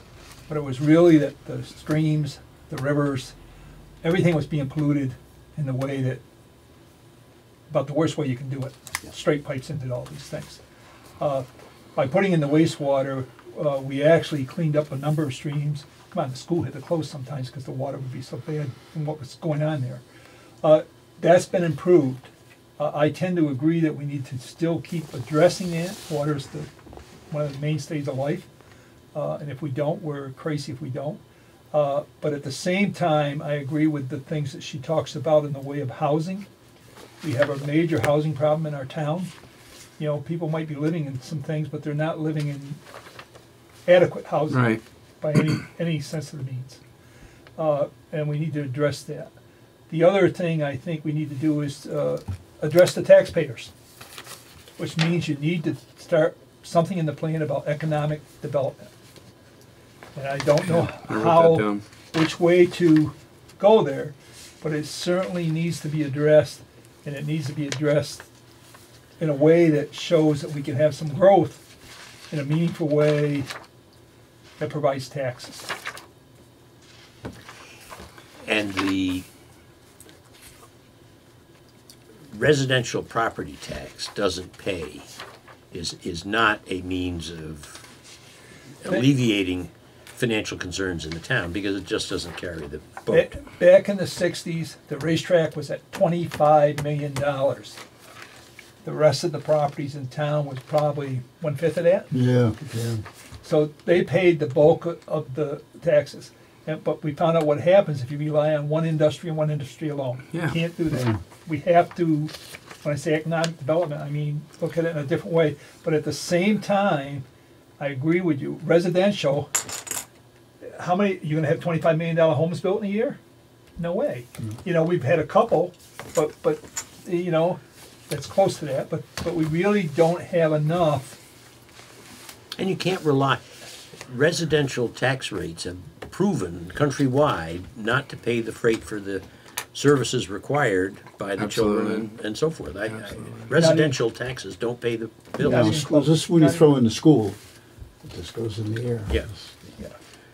but it was really that the streams, the rivers, everything was being polluted in the way that, about the worst way you can do it. Straight pipes into all these things. By putting in the wastewater, we actually cleaned up a number of streams. Come on, the school had to close sometimes because the water would be so bad and what was going on there. That's been improved. I tend to agree that we need to still keep addressing that. Water is one of the mainstays of life. And if we don't, we're crazy if we don't. But at the same time, I agree with the things that she talks about in the way of housing. We have a major housing problem in our town. People might be living in some things, but they're not living in adequate housing. Right. By any sense of the means. And we need to address that. The other thing I think we need to do is address the taxpayers, which means you need to start something in the plan about economic development. And I don't know I wrote that down. which way to go there, but it certainly needs to be addressed, and it needs to be addressed in a way that shows that we can have some growth in a meaningful way that provides taxes. And the residential property tax doesn't pay is not a means of alleviating financial concerns in the town, because it just doesn't carry the boat. Back in the 60s, the racetrack was at $25 million. The rest of the properties in town was probably 1/5 of that. Yeah. So they paid the bulk of the taxes. But we found out what happens if you rely on one industry and one industry alone. Yeah. You can't do that. We have to, when I say economic development, I mean, look at it in a different way. But at the same time, I agree with you, residential, how many, you're gonna have $25 million homes built in a year? No way. You know, we've had a couple, but, you know, that's close to that, but we really don't have enough. And you can't rely, residential tax rates have proven countrywide not to pay the freight for the services required by the children and so forth. Residential taxes don't pay the Now, bills. schools, this is when you throw in the school, it just goes in the air. Yeah. Yeah.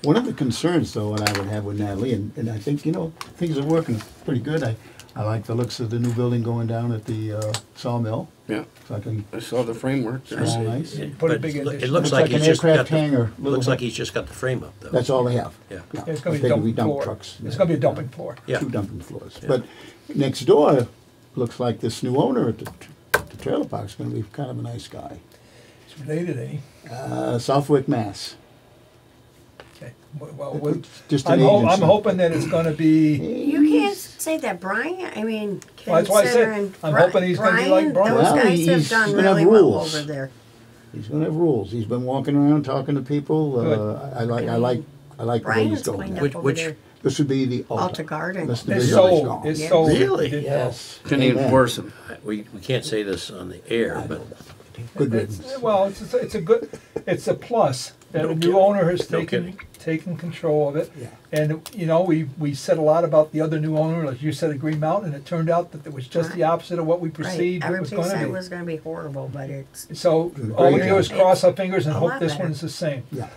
One of the concerns, though, what I would have with Natalie, and I think, you know, things are working pretty good. I like the looks of the new building going down at the sawmill. Yeah, So I can, I saw the framework. it's all nice. Put a But big it addition. looks Looks like like he's an just got aircraft the, hangar, little looks like bit. he's just got the frame up though. That's all they have. Yeah. Yeah, it's gonna be They a could be dumping dump floor. trucks. It's gonna be a dumping floor. Yeah. 2 dumping floors. But next door, looks like this new owner at the trailer park's gonna be kind of a nice guy. It's related, eh? Southwick, Mass. Okay. Well, we'll- Just an agency. I'm hoping that it's gonna be, You can't say that, Brian. I mean, Well, that's why I said, considering I'm hoping he's gonna be like Brian. Those Well, guys have he's done gonna have really well rules. over there. He's gonna have rules. He's been walking around talking to people. Good. I like the way he's Brian's going. cleaned now. up over Which- there. This would be the Alta Garden. That's the It's village sold, gone. it's Yeah. sold. Really? It did well. Yes. Can you Amen. enforce them? We can't say this on the air, but Good It's, riddance. well, it's a good, it's a plus that No a new kidding. owner has No taken kidding. control of it. Yeah. And, you know, we said a lot about the other new owner, like you said, at Green Mountain, and it turned out that it was just the opposite of what we Right. perceived it was Everybody said it gonna was gonna be horrible, but it's, be. So, Very all we do is good. cross our fingers and A hope lot this better. one's the same. Yeah.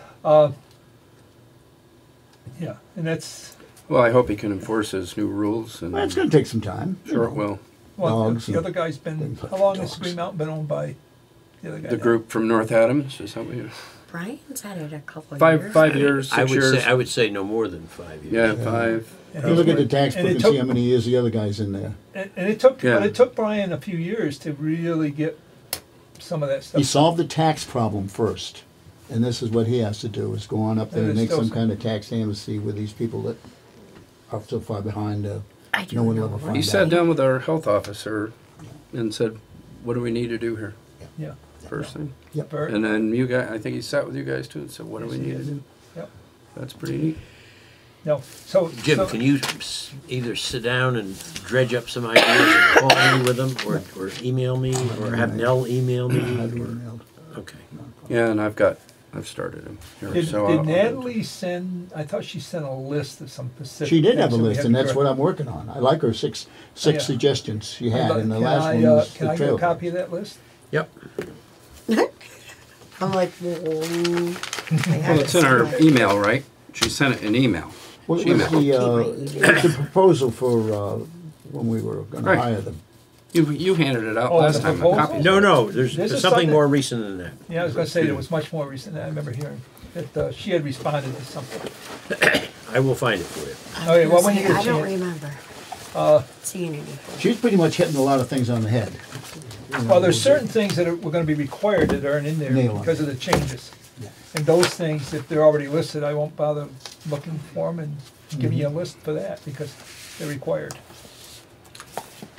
Yeah, and that's, Well, I hope he can enforce his new rules and. Well, it's gonna take some time. you Sure it know. will. well, Dogs the and other guy's been, things how like long has dogs. Green Mountain been owned by the other guy? The now? group from North Adams, is that what you? Brian's had it a couple of Five years. years, I 6 would years. say, I would say no more than 5 years. Yeah, 5. And You look at the he's- tax and book it and took- see how many years the other guy's in there. And it took, Yeah. but it took Brian a few years to really get some of that stuff. He solved the tax problem first. And this is what he has to do, is go on up there And and there's make some still kind of tax amnesty with these people that are so far behind, I do no one will know. ever find He out. sat down with our health officer and said, what do we need to do here, Yeah. first thing? Yep. Bert? And then you guys, I think he sat with you guys too and said, what do we need to do? Yep. That's pretty neat. No, so. Jim, so- can you either sit down and dredge up some ideas and call me with them, or email me, or have Nell email me? I've or- emailed. Okay. Yeah, and I've started him here, Did, so did I'll- Natalie send, I thought she sent a list of some specific. She did have a things that we list, had and to that's correct. what I'm working on. I like her six Yeah. suggestions she had, and the Can last I, one was Can the I get a trail. copy of that list? Yep. I'm like, Well, it's in our email, right? She sent it in email. Well, it She was emailed. the proposal for when we were gonna Right. hire them. You handed it out Oh, last the time, a proposal? copy. No, This there's is something something- more recent than that. Yeah, I was gonna say, it was much more recent, I remember hearing that she had responded to something. I will find it for you. Okay, well, when you get a I don't chance. remember seeing anything. She's pretty much hitting a lot of things on the head. You know, Well, there's certain things that were gonna be required that aren't in there Nail 'em. because of the changes. Yeah. And those things, if they're already listed, I won't bother looking for them and giving you a list for that because they're required.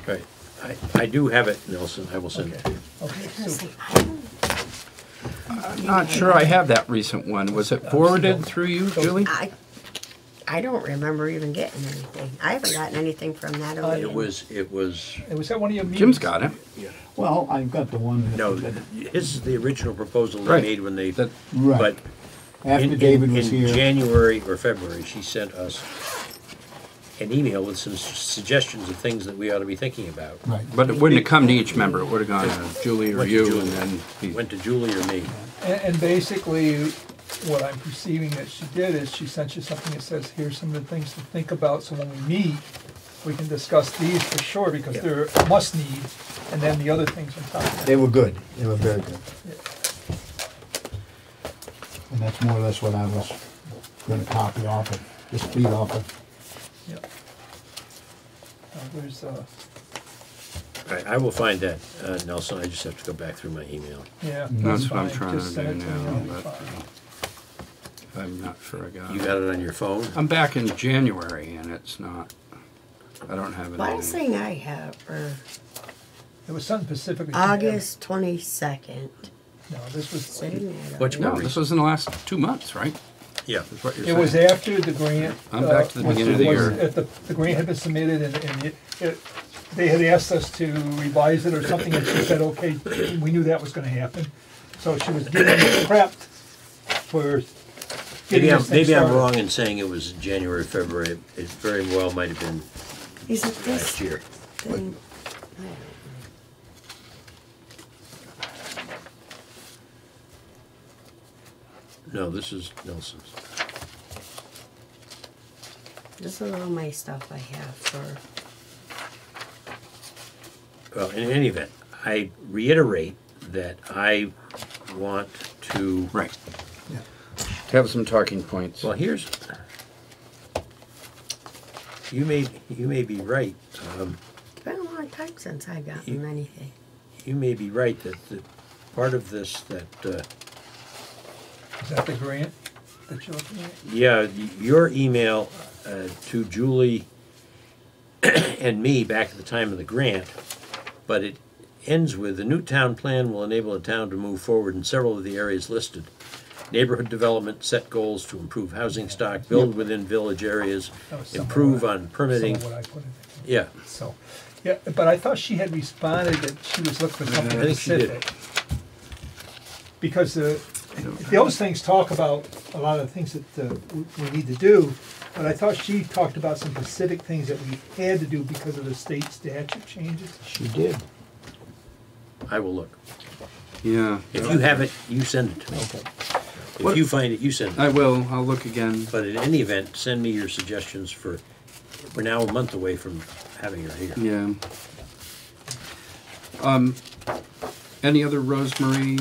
Right. I do have it, Nelson. I will send it to you. Okay, I was so, like, I don't- I'm not sure I have that recent one. Was it forwarded through you, Julie? I don't remember even getting anything. I haven't gotten anything from that. It was, was that one of your meetings? Jim's got it. Well, I've got the one. no, his is the original proposal they Right. made when they, That- Right. but After in David was in here. January or February, she sent us an email with some suggestions of things that we ought to be thinking about. Right. But it wouldn't have come to each member. It would have gone to Julie or Went to you, Julie. and then he. Went to Julie or me. And basically, what I'm perceiving that she did is she sent you something that says, here's some of the things to think about, so when we meet, we can discuss these for sure, because Yeah. they're a must need, and then the other things on top of that. They were good. They were very good. And that's more or less what I was gonna copy off of, just feed off of. Yeah. There's, I will find that, Nelson. I just have to go back through my email. yeah. That's what I'm fine. trying Just to send do it to me, now, I'll be but- fine. I'm not sure I got You it. got it on your phone? I'm back in January and it's not, I don't have it. Last on. thing I have, or There was something specifically. August 22nd. No, this was, Sitting there. What's No, more this recent? was in the last 2 months, right? Yeah. Is what you're it was saying. after the grant. I'm back to the beginning of the was- year. The grant had been submitted and they had asked us to revise it or something, and she said, okay, we knew that was gonna happen. So she was getting prepped for getting this thing Maybe I'm started. wrong in saying it was January, February. It very well might have been Is it this last year. thing? No, this is Nelson's. This is all my stuff I have for. Well, in any event, I reiterate that I want to, Right. Have some talking points. well, here's, you may be right. It's been a long time since I gotten anything. You may be right that part of this that, Is that the grant that you're looking at? yeah, your email to Julie and me back at the time of the grant, but it ends with, the new town plan will enable the town to move forward in several of the areas listed. Neighborhood development, set goals to improve housing stock, build within village areas, That was some of improve what- on permitting. Some of what I put in Yeah, there. So, yeah, but I thought she had responded that she was looking for something I think she did. specific. Because those things talk about a lot of the things that we need to do, but I thought she talked about some specific things that we had to do because of the state statute changes. She did. I will look. Yeah, If you have it, you send it to me. Okay. If you find it, you send it. I will. I'll look again. But in any event, send me your suggestions for, we're now a month away from having her here. Yeah. Any other Rosemary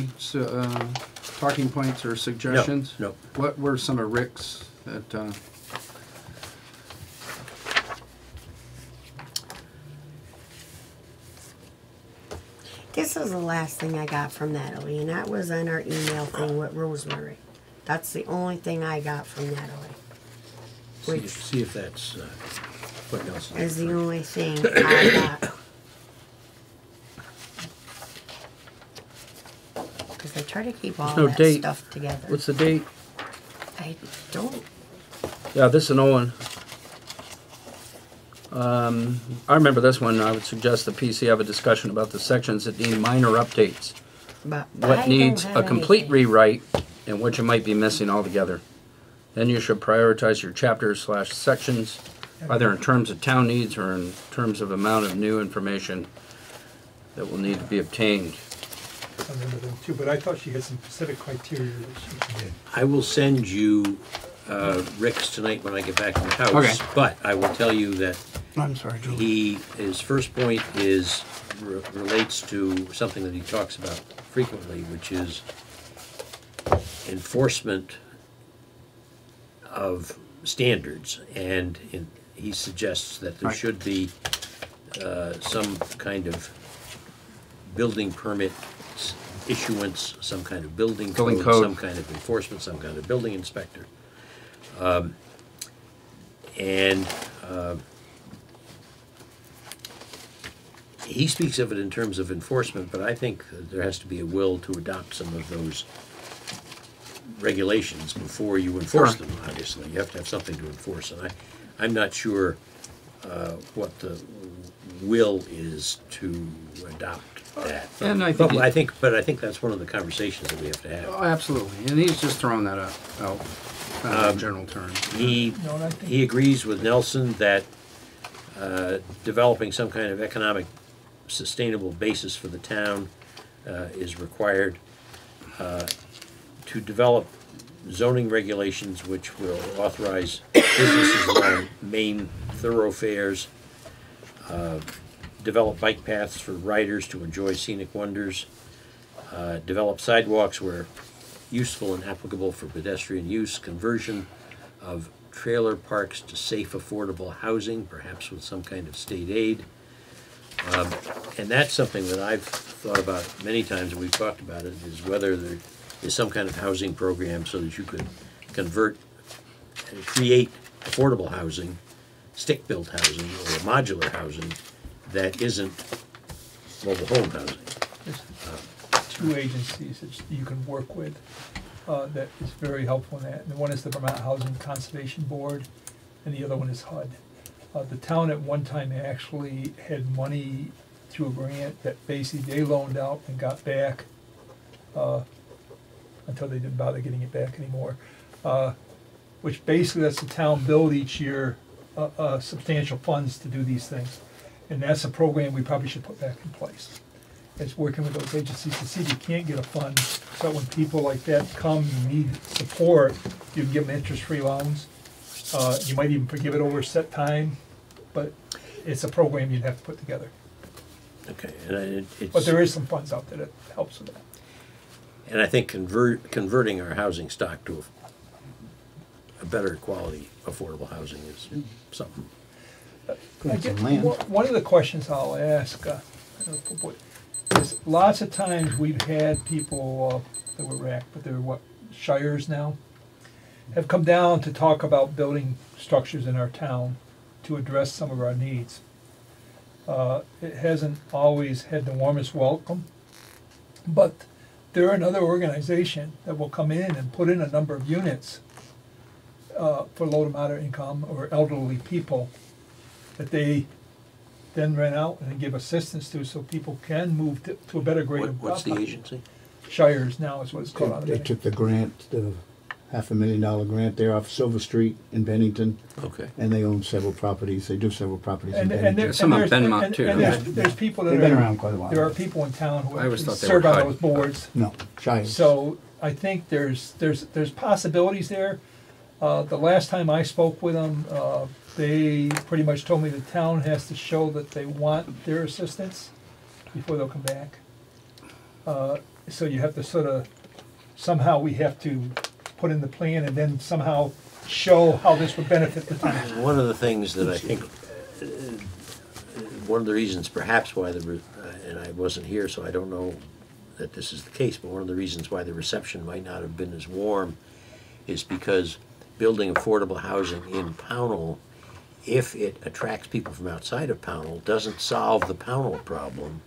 talking points or suggestions? No. What were some of Rick's that, This is the last thing I got from Natalie, and that was on our email thing with Rosemary. That's the only thing I got from Natalie. Which See if that's what else. is the only thing I got. Because I try to keep all no that date. stuff together. what's the date? I don't. Yeah, this is an old one. I remember this one. I would suggest the PC have a discussion about the sections that need minor updates. But What I needs don't a have complete anything. rewrite and what you might be missing altogether. Then you should prioritize your chapters/sections, either in terms of town needs or in terms of amount of new information that will need to be obtained. Some of them too, but I thought she had some specific criteria that she did. I will send you Rick's tonight when I get back to the house. Okay. But I will tell you that I'm sorry, Julie. his first point is, relates to something that he talks about frequently, which is enforcement of standards. And he suggests that there Right. should be some kind of building permit issuance, some kind of building Building code, code. some kind of enforcement, some kind of building inspector. He speaks of it in terms of enforcement, but I think that there has to be a will to adopt some of those regulations before you enforce Sure. them, obviously. You have to have something to enforce, and I'm not sure what the will is to adopt that. And I think But I think that's one of the conversations that we have to have. Oh, absolutely. And he's just throwing that out kind of in general terms. He No, and I think- he agrees with Nelson that developing some kind of economic sustainable basis for the town is required. To develop zoning regulations which will authorize businesses along main thoroughfares, develop bike paths for riders to enjoy scenic wonders, develop sidewalks where useful and applicable for pedestrian use, conversion of trailer parks to safe, affordable housing, perhaps with some kind of state aid. And that's something that I've thought about many times, and we've talked about it, is whether there is some kind of housing program so that you could create affordable housing, stick-built housing, or modular housing that isn't mobile home housing. There's two agencies that you can work with that is very helpful in that. And one is the Vermont Housing Conservation Board, and the other one is HUD. The town at one time actually had money through a grant that basically they loaned out and got back until they didn't bother getting it back anymore. Which basically lets the town build each year substantial funds to do these things. And that's a program we probably should put back in place. It's working with those agencies to see if you can't get a fund, so when people like that come, you need support, you can give them interest-free loans. You might even forgive it over a set time, but it's a program you'd have to put together. Okay, and But there is some funds out there that helps with that. and I think converting our housing stock to a better quality affordable housing is something. I Some get- land. One of the questions I'll ask is lots of times we've had people that were wrecked, but they're what, shires now, have come down to talk about building structures in our town to address some of our needs. It hasn't always had the warmest welcome, but they're another organization that will come in and put in a number of units for low to moderate income or elderly people that they then rent out and give assistance to, so people can move to a better grade of What's the agency? Shires now is what it's called. They took the grant, the $500,000 grant there off Silver Street in Bennington, Okay. and they own several properties. They do several properties in And Bennington. there- Some on and Benmont, too, and don't there's people that They've been around quite a while. There are people in town who I always actually thought they serve were on HUD. those boards. No, Shires. So I think there's possibilities there. The last time I spoke with them, they pretty much told me the town has to show that they want their assistance before they'll come back. So you have to sort of, somehow we have to put in the plan and then somehow show how this would benefit the town. One of the things that I think, one of the reasons perhaps why and I wasn't here, so I don't know that this is the case, but one of the reasons why the reception might not have been as warm is because building affordable housing in Pownal, if it attracts people from outside of Pownal, doesn't solve the Pownal problem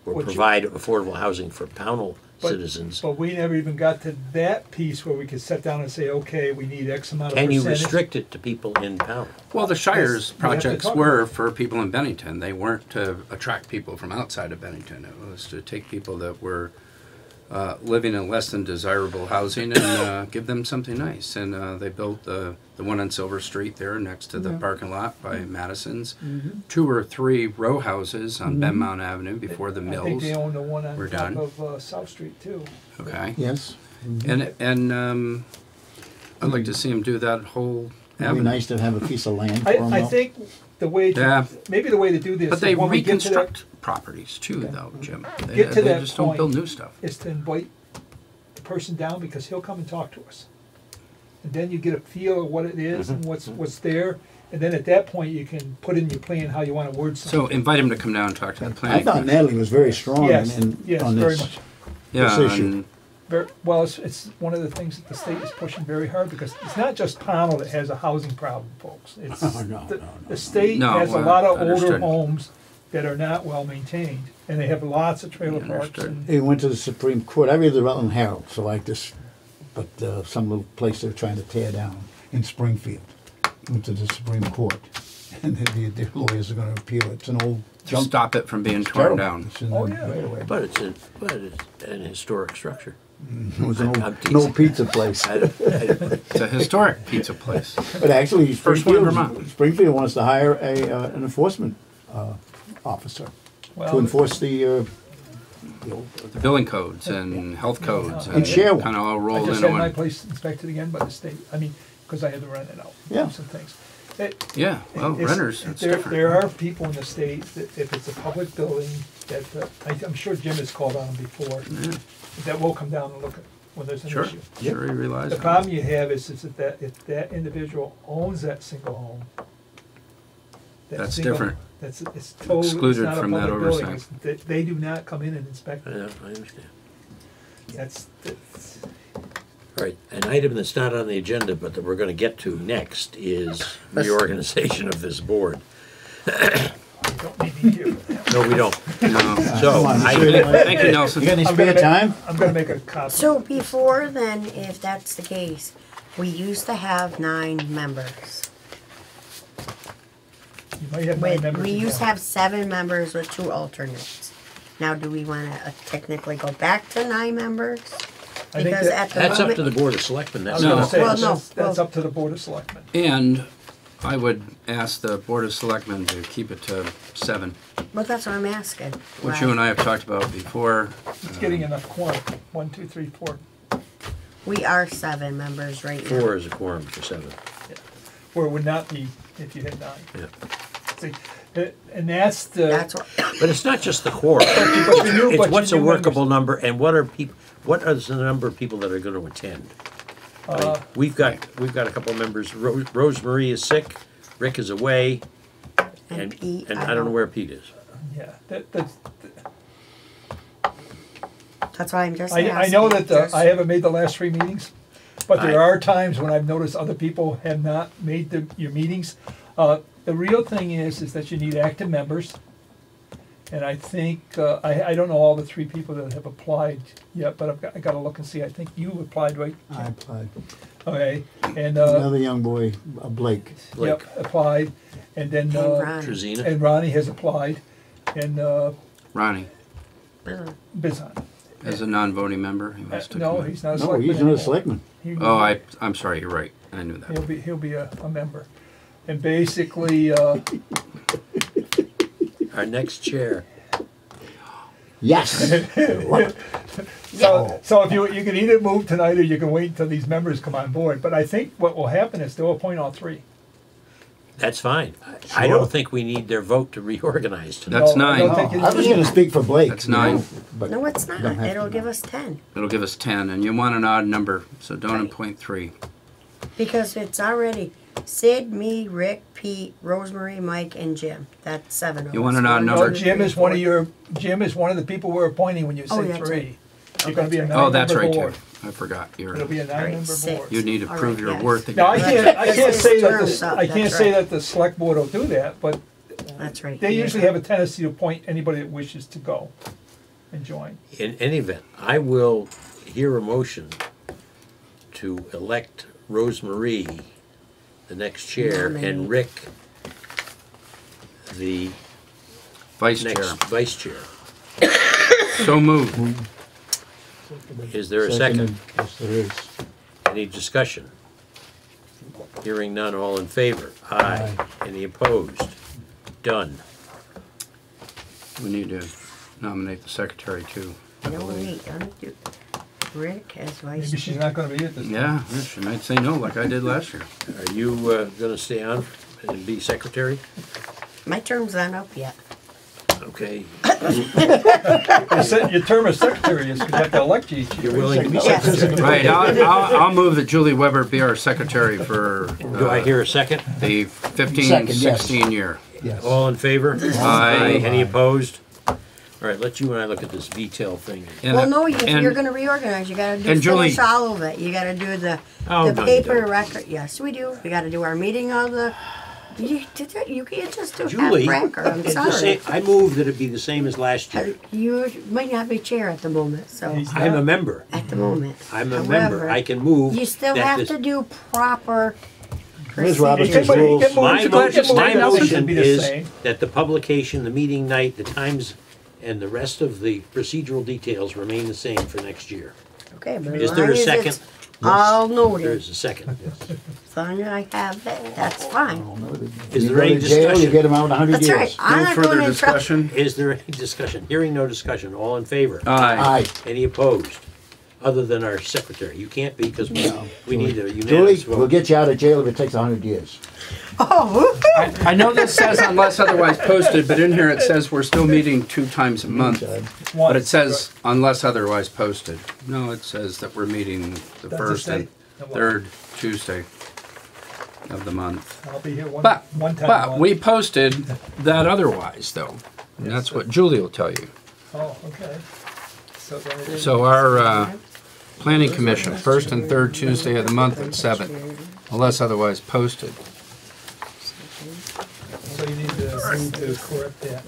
or What you- provide affordable housing for Pownal But- citizens. But we never even got to that piece where we could sit down and say, okay, we need X amount of Can you percentage. restrict it to people in Pownal? Well, the Shires We have to projects talk were about for people in Bennington. They weren't to attract people from outside of Bennington. It was to take people that were living in less than desirable housing and give them something nice. And they built the one on Silver Street there next to the Yeah. parking lot by Madison's. Mhm. 2 or 3 row houses on Benmount Avenue before the I think mills. they own the one on We're top done. of South Street too. Okay. Yes. And I'd like to see them do that whole It'd be avenue. nice to have a piece of land for them. I think the way, Yeah. maybe the way to do this But they is when we get to that, reconstruct properties too, Okay. though, Jim. They, Get to they that just don't point. build new stuff. is to invite the person down because he'll come and talk to us. And then you get a feel of what it is and what's there. And then at that point, you can put in your plan how you want to word So something. invite him to come down and talk to the I planning. thought commission. Natalie was very strong Yes, in yes, on very this. much. Yeah, this issue. and Well, it's one of the things that the state is pushing very hard because it's not just Pownal that has a housing problem, folks. It's Oh, no, the, no, no. the state No, has a lot of older understood. homes that are not well maintained, and they have lots of trailer Yeah, parks. understood. And It went to the Supreme Court. I read the Rutland Herald, so like this, but some little place they're trying to tear down in Springfield. Went to the Supreme Court, and the lawyers are going to appeal it. It's an old to junk. stop it from being It's torn terrible. down. It's in Oh, the yeah. right of way. But it's an historic structure. It was an I'm old, teasing. an old pizza place. It's a historic pizza place. But actually, First one in Vermont. Springfield wants to hire an enforcement officer to well, enforce the The building codes and health codes And share one. kind of all I rolled just into had my one. place inspected again by the state. I mean, because I had to rent it out. Yeah. Some things. Yeah, well, It's- renters, it's there different. are people in the state that if it's a public building, that, I'm sure Jim has called on them before, Yeah, that will come down and look at when there's an sure, issue. sure he relies The on problem it. you have is that if that individual owns that single home, that That's single- different. It's totally, it's Excluded not a from that public building. oversight. They do not come in and inspect it. Yeah, I understand. That's, All right, an item that's not on the agenda, but that we're gonna get to next is reorganization of this board. Don't need me here. No, we don't. No. So, Come on, I, sure. Thank you, Nelson. You got any I'm spare gonna time? I'm gonna make a copy. So before then, if that's the case, we used to have 9 members. You might have 9 members. We again. used to have 7 members with 2 alternates. Now, do we want to technically go back to 9 members? I think Because that- at the that's up moment, to the Board of Selectmen, I that's was gonna not. say, Well, no, that's well- up to the Board of Selectmen. And I would ask the Board of Selectmen to keep it to 7, well, that's what I'm asking. which you and I have talked about before. It's getting enough quorum. 1, 2, 3, 4. We are 7 members right now. 4 is a quorum for 7. Where it would not be if you had 9. Yeah. See, and that's the. That's what, But it's not just the quorum. but you knew- It's but what's you a knew workable members. number, and what is the number of people that are gonna attend? I mean, we've got a couple of members, Rosemarie is sick, Rick is away, and Pete, I don't know where Pete is. Yeah, that's why I'm just asking. I know that Just- I haven't made the last 3 meetings, but there I- are times when I've noticed other people have not made your meetings. The real thing is that you need active members. And I think, I don't know all the 3 people that have applied yet, but I gotta look and see. I think you applied, right? I applied. Okay, and, Another young boy, Blake. yep, applied, and then, And Ron. Trezina? and Ronnie has applied, and, Ronnie, Bizon. as a non-voting member, he wants to No, come in. he's not a No, selectman he's not a anymore. selectman. He- Oh, I'm sorry, you're right. I knew that. He'll be a member. And basically, Our next chair. Yes. so if you can either move tonight or you can wait until these members come on board. But I think what will happen is they'll appoint all 3. That's fine. I don't think we need their vote to reorganize tonight. That's No, I don't 9. think I was gonna speak for Blake. That's 9. but No, it's don't not. have It'll to give now. us 10. It'll give us 10, and you want an odd number, so don't Right. appoint 3. Because it's already Sid, me, Rick, Pete, Rosemary, Mike, and Jim. That's 7 of us. You want an odd 1, number? No, 2, Jim 3, is one 4. of the people we're appointing when you Oh, say that's 3. right. You're gonna be a Oh, that's 9-member right, too. board. I forgot. It'll be a All right, 9-member 6. board. You need to All prove right, your yes. worth Now, I again. can't That's say that terms up, I can't that's say right. that the select board will do that, but That's right. they usually have a tendency to appoint anybody that wishes to go and join. In any event, I will hear a motion to elect Rosemarie the next chair Nominate. and Rick the Vice next Chair. vice chair. So moved. Is there a second? Yes, there is. Any discussion? Hearing none, all in favor? Aye. Any opposed? Done. We need to nominate the secretary, too. I No, believe. wait, I'm do Rick as vice Maybe she's not gonna be at this time. Yeah, she might say no, like I did last year. Are you gonna stay on and be secretary? My term's not up yet. Okay. Your term as secretary is, 'cause you have to elect you each year. You're willing to be Yes. secretary? Right, I'll move that Julie Weber be our secretary for Do I hear a second? the 15, Second, yes. 16 year. Yes. All in favor? Aye. Any opposed? All right, let you and I look at this VTEL thing. And- Well, no, if and- you're gonna reorganize, you gotta and Julie- finish all of it. You gotta do the Oh, no, you paper don't. record. Yes, we do. We gotta do our meeting of the, you can't just do Julie, half record, I'm it's the sorry. same- I move that it be the same as last year. You might not be chair at the moment, so, He's I'm a member. at the moment. I'm a member. However, I can move. You still that have this- to do proper Ms. Roberts' procedures. But you rules. get more- My you motion, get more my information to motion be the is same. that the publication, the meeting night, the times, and the rest of the procedural details remain the same for next year. Okay, but Is as there long a as second? it's all noted, There's a second. as long as I have that, that's fine. Is You there go any to jail, you discussion? get him out in 100 That's years. right. I'm No not further going in trouble. discussion? Is there any discussion? Hearing no discussion. All in favor? Aye. Aye. Any opposed? Other than our secretary. You can't be because we need a Julie, unanimous we'll vote. get you out of jail if it takes 100 years. Oh, I know this says unless otherwise posted, but in here it says we're still meeting 2 times a month. One. But it says unless otherwise posted. No, it says that we're meeting the Does it first say? and third Tuesday of the month. I'll be here one But, time. a but month. we posted that otherwise, though. And that's what Julie will tell you. Oh, okay. So then it is. So our Planning Commission, first and third Tuesday of the month at 7, unless otherwise posted. So you need to correct that.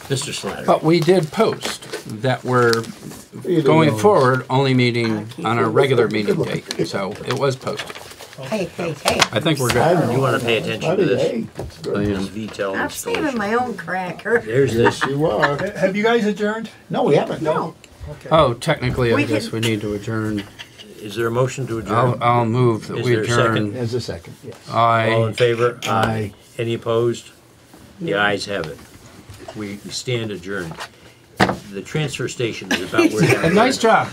Mr. Slatter. But we did post that we're going forward only meeting on our regular meeting date, so it was posted. Hey, hey, hey. I think we're I good. don't You know. wanna pay attention to this? Hey, it's good. This VTEL I'm saving installation. my own cracker. There's this. Yes, you are. Have you guys adjourned? No, we haven't. No. Okay. Oh, technically, I We guess can- we need to adjourn. Is there a motion to adjourn? I'll move that Is we there a second? adjourn. There's a second, yes. All in I, favor? Aye. Any opposed? The ayes have it. We stand adjourned. The transfer station is about where that. nice job.